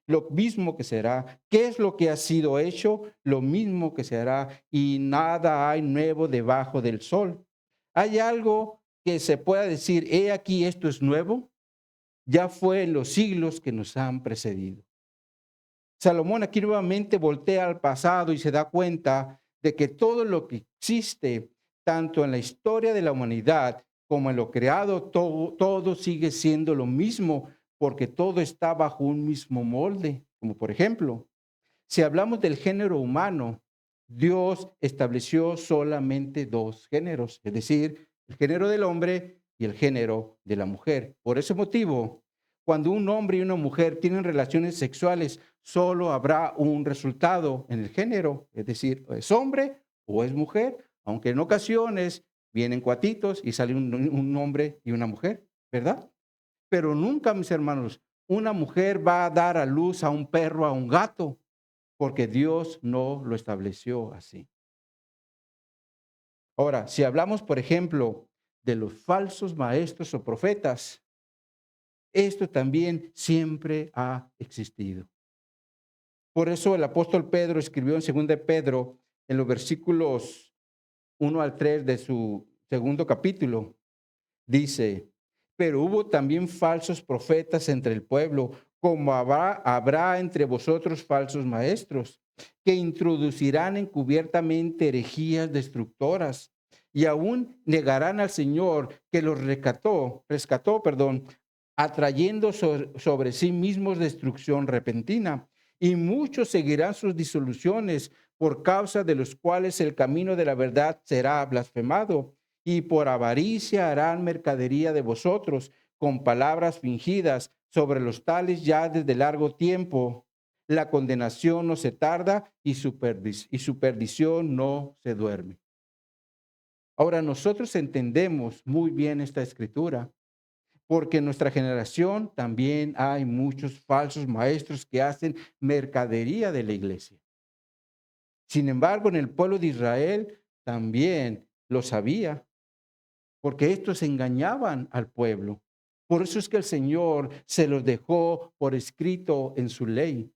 A: Lo mismo que será. ¿Qué es lo que ha sido hecho? Lo mismo que será. Y nada hay nuevo debajo del sol. ¿Hay algo que se pueda decir, he aquí, esto es nuevo? Ya fue en los siglos que nos han precedido. Salomón aquí nuevamente voltea al pasado y se da cuenta de que todo lo que existe, tanto en la historia de la humanidad como en lo creado, todo sigue siendo lo mismo, porque todo está bajo un mismo molde. Como por ejemplo, si hablamos del género humano, Dios estableció solamente dos géneros, es decir, el género del hombre y el género de la mujer. Por ese motivo, Cuando un hombre y una mujer tienen relaciones sexuales, solo habrá un resultado en el género, es decir, es hombre o es mujer, aunque en ocasiones vienen cuatitos y sale un hombre y una mujer, ¿verdad? Pero nunca, mis hermanos, una mujer va a dar a luz a un perro, a un gato, porque Dios no lo estableció así. Ahora, si hablamos, por ejemplo, de los falsos maestros o profetas, esto también siempre ha existido. Por eso el apóstol Pedro escribió en 2 de Pedro, en los versículos 1 al 3 de su segundo capítulo, dice, pero hubo también falsos profetas entre el pueblo, como habrá entre vosotros falsos maestros, que introducirán encubiertamente herejías destructoras y aún negarán al Señor que los rescató, perdón, atrayendo sobre sí mismos destrucción repentina. Y muchos seguirán sus disoluciones, por causa de los cuales el camino de la verdad será blasfemado y por avaricia harán mercadería de vosotros con palabras fingidas. Sobre los tales ya desde largo tiempo la condenación no se tarda y su perdición no se duerme. Ahora nosotros entendemos muy bien esta escritura porque en nuestra generación también hay muchos falsos maestros que hacen mercadería de la iglesia. Sin embargo, en el pueblo de Israel también lo sabía, porque estos engañaban al pueblo. Por eso es que el Señor se los dejó por escrito en su ley.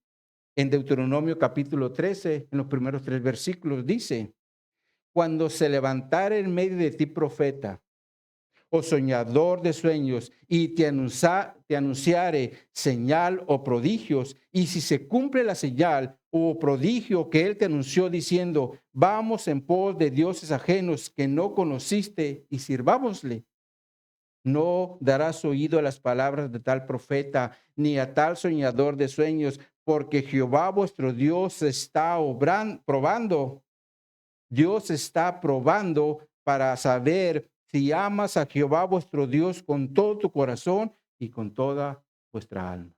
A: En Deuteronomio capítulo 13, en los primeros 3 versículos, dice, cuando se levantare en medio de ti profeta o soñador de sueños y te anunciare señal o prodigios, y si se cumple la señal o prodigio que él te anunció diciendo, vamos en pos de dioses ajenos que no conociste y sirvámosle, no darás oído a las palabras de tal profeta, ni a tal soñador de sueños, porque Jehová vuestro Dios está probando. Dios está probando para saber si amas a Jehová vuestro Dios con todo tu corazón y con toda vuestra alma.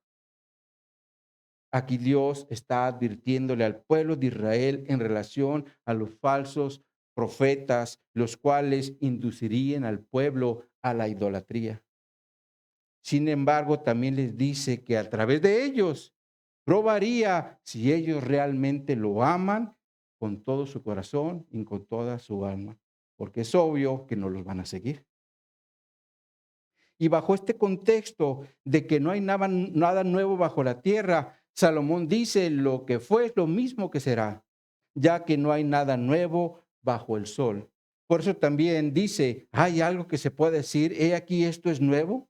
A: Aquí Dios está advirtiéndole al pueblo de Israel en relación a los falsos profetas, los cuales inducirían al pueblo a la idolatría. Sin embargo, también les dice que a través de ellos probaría si ellos realmente lo aman con todo su corazón y con toda su alma, porque es obvio que no los van a seguir. Y bajo este contexto de que no hay nada nuevo bajo la tierra, Salomón dice, lo que fue es lo mismo que será, ya que no hay nada nuevo bajo el sol. Por eso también dice, ¿hay algo que se puede decir, he aquí esto es nuevo?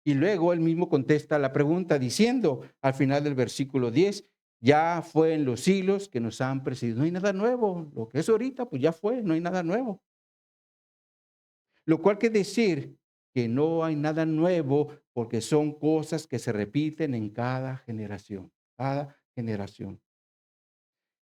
A: Y luego él mismo contesta la pregunta diciendo al final del versículo 10, ya fue en los siglos que nos han precedido. No hay nada nuevo. Lo que es ahorita, pues ya fue, no hay nada nuevo. Lo cual quiere decir que no hay nada nuevo porque son cosas que se repiten en cada generación, cada generación.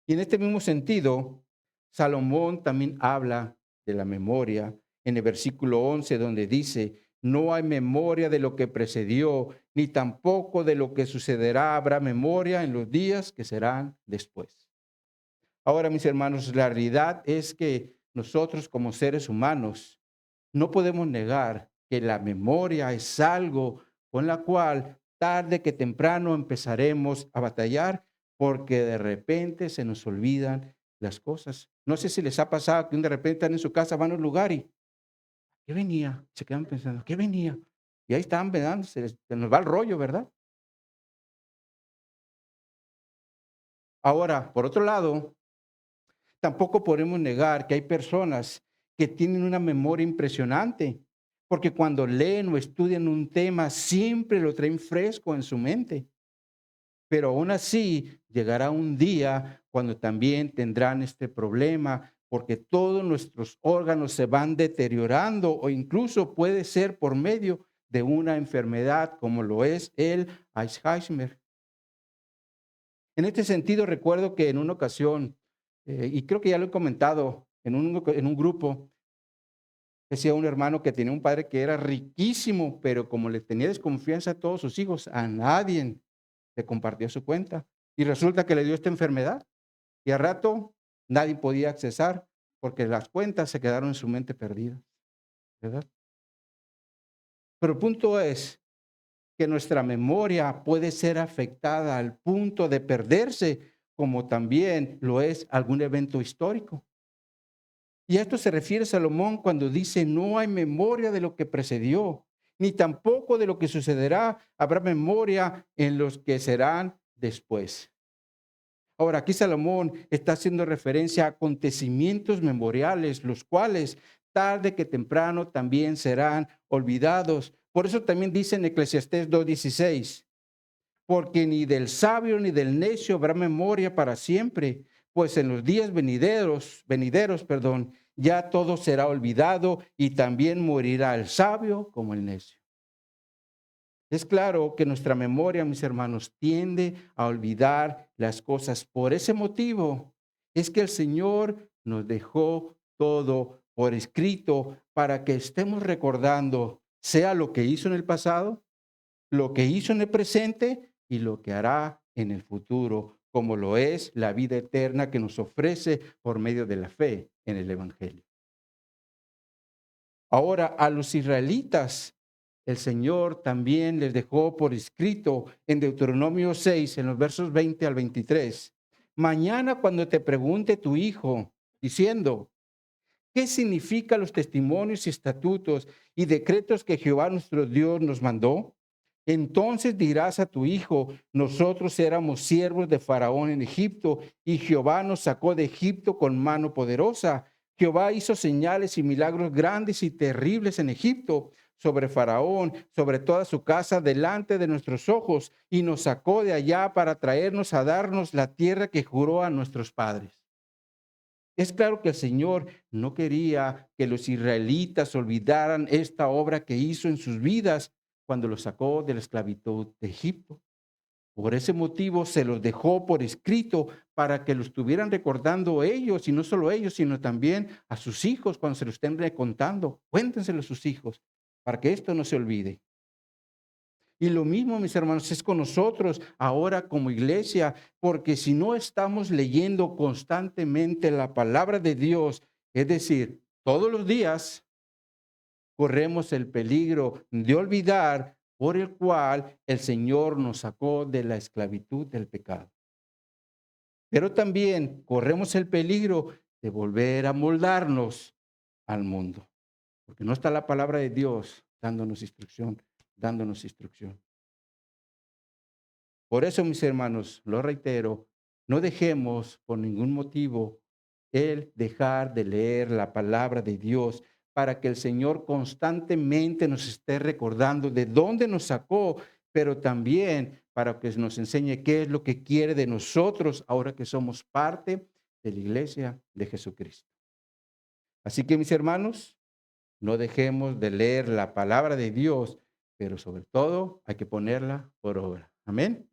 A: Y en este mismo sentido, Salomón también habla de la memoria en el versículo 11, donde dice, no hay memoria de lo que precedió, ni tampoco de lo que sucederá habrá memoria en los días que serán después. Ahora, mis hermanos, la realidad es que nosotros como seres humanos no podemos negar que la memoria es algo con la cual tarde que temprano empezaremos a batallar porque de repente se nos olvidan las cosas. No sé si les ha pasado que de repente están en su casa, van a un lugar y ¿qué venía? Se quedan pensando, ¿qué venía? Y ahí están, ¿verdad? Se nos va el rollo, ¿verdad? Ahora, por otro lado, tampoco podemos negar que hay personas que tienen una memoria impresionante, porque cuando leen o estudian un tema, siempre lo traen fresco en su mente. Pero aún así, llegará un día cuando también tendrán este problema, porque todos nuestros órganos se van deteriorando o incluso puede ser por medio de una enfermedad como lo es el Alzheimer. En este sentido, recuerdo que en una ocasión, y creo que ya lo he comentado en un grupo, Decía un hermano que tenía un padre que era riquísimo, pero como le tenía desconfianza a todos sus hijos, a nadie le compartió su cuenta. Y resulta que le dio esta enfermedad. Y al rato nadie podía accesar porque las cuentas se quedaron en su mente perdidas, ¿verdad? Pero el punto es que nuestra memoria puede ser afectada al punto de perderse, como también lo es algún evento histórico. Y a esto se refiere Salomón cuando dice, no hay memoria de lo que precedió, ni tampoco de lo que sucederá. Habrá memoria en los que serán después. Ahora, aquí Salomón está haciendo referencia a acontecimientos memoriales, los cuales tarde que temprano también serán olvidados. Por eso también dice en Eclesiastés 2:16, porque ni del sabio ni del necio habrá memoria para siempre, pues en los días venideros, ya todo será olvidado y también morirá el sabio como el necio. Es claro que nuestra memoria, mis hermanos, tiende a olvidar las cosas. Por ese motivo es que el Señor nos dejó todo por escrito para que estemos recordando, sea lo que hizo en el pasado, lo que hizo en el presente y lo que hará en el futuro, como lo es la vida eterna que nos ofrece por medio de la fe en el Evangelio. Ahora, a los israelitas, el Señor también les dejó por escrito en Deuteronomio 6, en los versos 20 al 23. Mañana cuando te pregunte tu hijo, diciendo, ¿qué significan los testimonios y estatutos y decretos que Jehová nuestro Dios nos mandó? Entonces dirás a tu hijo, nosotros éramos siervos de Faraón en Egipto y Jehová nos sacó de Egipto con mano poderosa. Jehová hizo señales y milagros grandes y terribles en Egipto sobre Faraón, sobre toda su casa, delante de nuestros ojos, y nos sacó de allá para traernos a darnos la tierra que juró a nuestros padres. Es claro que el Señor no quería que los israelitas olvidaran esta obra que hizo en sus vidas cuando los sacó de la esclavitud de Egipto. Por ese motivo se los dejó por escrito para que lo estuvieran recordando ellos, y no solo ellos, sino también a sus hijos cuando se lo estén recontando. Cuéntenselo a sus hijos para que esto no se olvide. Y lo mismo, mis hermanos, es con nosotros ahora como iglesia, porque si no estamos leyendo constantemente la palabra de Dios, es decir, todos los días, corremos el peligro de olvidar por el cual el Señor nos sacó de la esclavitud del pecado. Pero también corremos el peligro de volver a moldarnos al mundo, porque no está la palabra de Dios dándonos instrucción, dándonos instrucción. Por eso, mis hermanos, lo reitero, no dejemos por ningún motivo el dejar de leer la palabra de Dios para que el Señor constantemente nos esté recordando de dónde nos sacó, pero también para que nos enseñe qué es lo que quiere de nosotros ahora que somos parte de la iglesia de Jesucristo. Así que, mis hermanos, no dejemos de leer la palabra de Dios, pero sobre todo hay que ponerla por obra. Amén.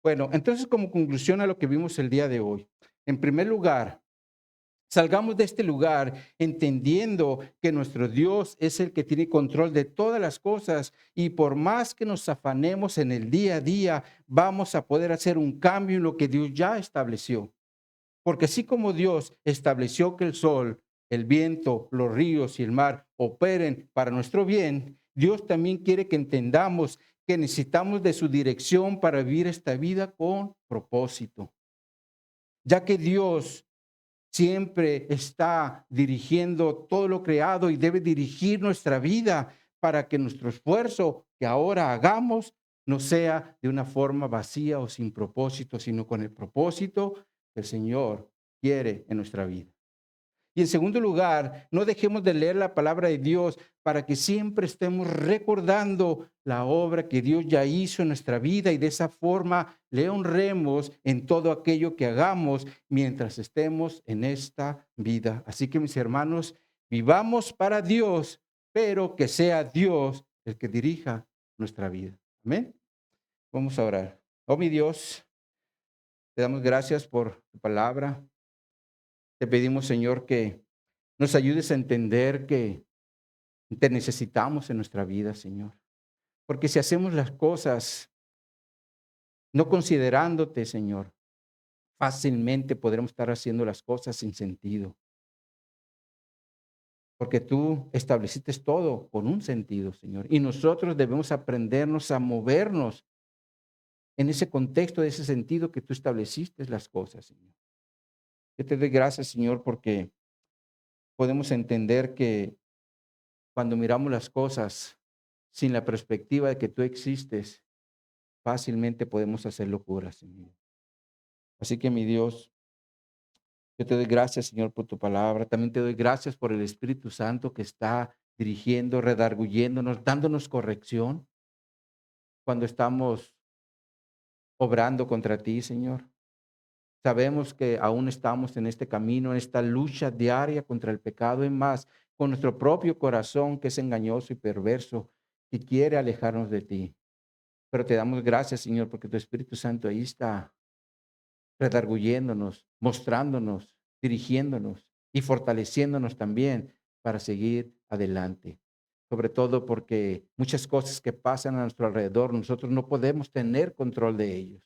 A: Bueno, entonces como conclusión a lo que vimos el día de hoy, en primer lugar, salgamos de este lugar entendiendo que nuestro Dios es el que tiene control de todas las cosas y por más que nos afanemos en el día a día, vamos a poder hacer un cambio en lo que Dios ya estableció. Porque así como Dios estableció que el sol, el viento, los ríos y el mar operen para nuestro bien, Dios también quiere que entendamos que necesitamos de su dirección para vivir esta vida con propósito. Ya que Dios siempre está dirigiendo todo lo creado y debe dirigir nuestra vida para que nuestro esfuerzo que ahora hagamos no sea de una forma vacía o sin propósito, sino con el propósito que el Señor quiere en nuestra vida. Y en segundo lugar, no dejemos de leer la palabra de Dios para que siempre estemos recordando la obra que Dios ya hizo en nuestra vida y de esa forma le honremos en todo aquello que hagamos mientras estemos en esta vida. Así que mis hermanos, vivamos para Dios, pero que sea Dios el que dirija nuestra vida. Amén. Vamos a orar. Oh mi Dios, te damos gracias por tu palabra. Te pedimos, Señor, que nos ayudes a entender que Te necesitamos en nuestra vida, Señor. Porque si hacemos las cosas no considerándote, Señor, fácilmente podremos estar haciendo las cosas sin sentido. Porque tú estableciste todo con un sentido, Señor. Y nosotros debemos aprendernos a movernos en ese contexto, de ese sentido que tú estableciste las cosas, Señor. Yo te doy gracias, Señor, porque podemos entender que cuando miramos las cosas sin la perspectiva de que tú existes, fácilmente podemos hacer locuras, Señor. Así que, mi Dios, yo te doy gracias, Señor, por tu palabra. También te doy gracias por el Espíritu Santo que está dirigiendo, redarguyéndonos, dándonos corrección cuando estamos obrando contra ti, Señor. Sabemos que aún estamos en este camino, en esta lucha diaria contra el pecado, y más con nuestro propio corazón que es engañoso y perverso, que quiere alejarnos de ti. Pero te damos gracias, Señor, porque tu Espíritu Santo ahí está redarguyéndonos, mostrándonos, dirigiéndonos y fortaleciéndonos también para seguir adelante. Sobre todo porque muchas cosas que pasan a nuestro alrededor, nosotros no podemos tener control de ellos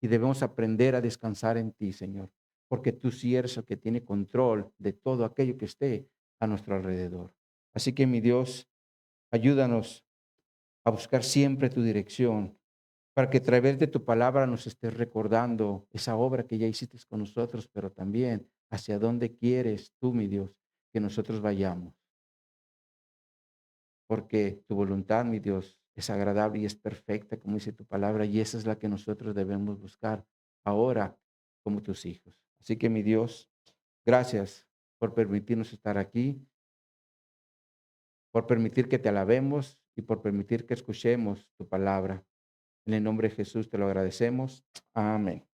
A: y debemos aprender a descansar en ti, Señor, porque tú sí eres el que tiene control de todo aquello que esté a nuestro alrededor. Así que, mi Dios, ayúdanos a buscar siempre tu dirección para que a través de tu palabra nos estés recordando esa obra que ya hiciste con nosotros, pero también hacia dónde quieres tú, mi Dios, que nosotros vayamos. Porque tu voluntad, mi Dios, es agradable y es perfecta, como dice tu palabra, y esa es la que nosotros debemos buscar ahora como tus hijos. Así que, mi Dios, gracias por permitirnos estar aquí, por permitir que te alabemos y por permitir que escuchemos tu palabra. En el nombre de Jesús te lo agradecemos. Amén.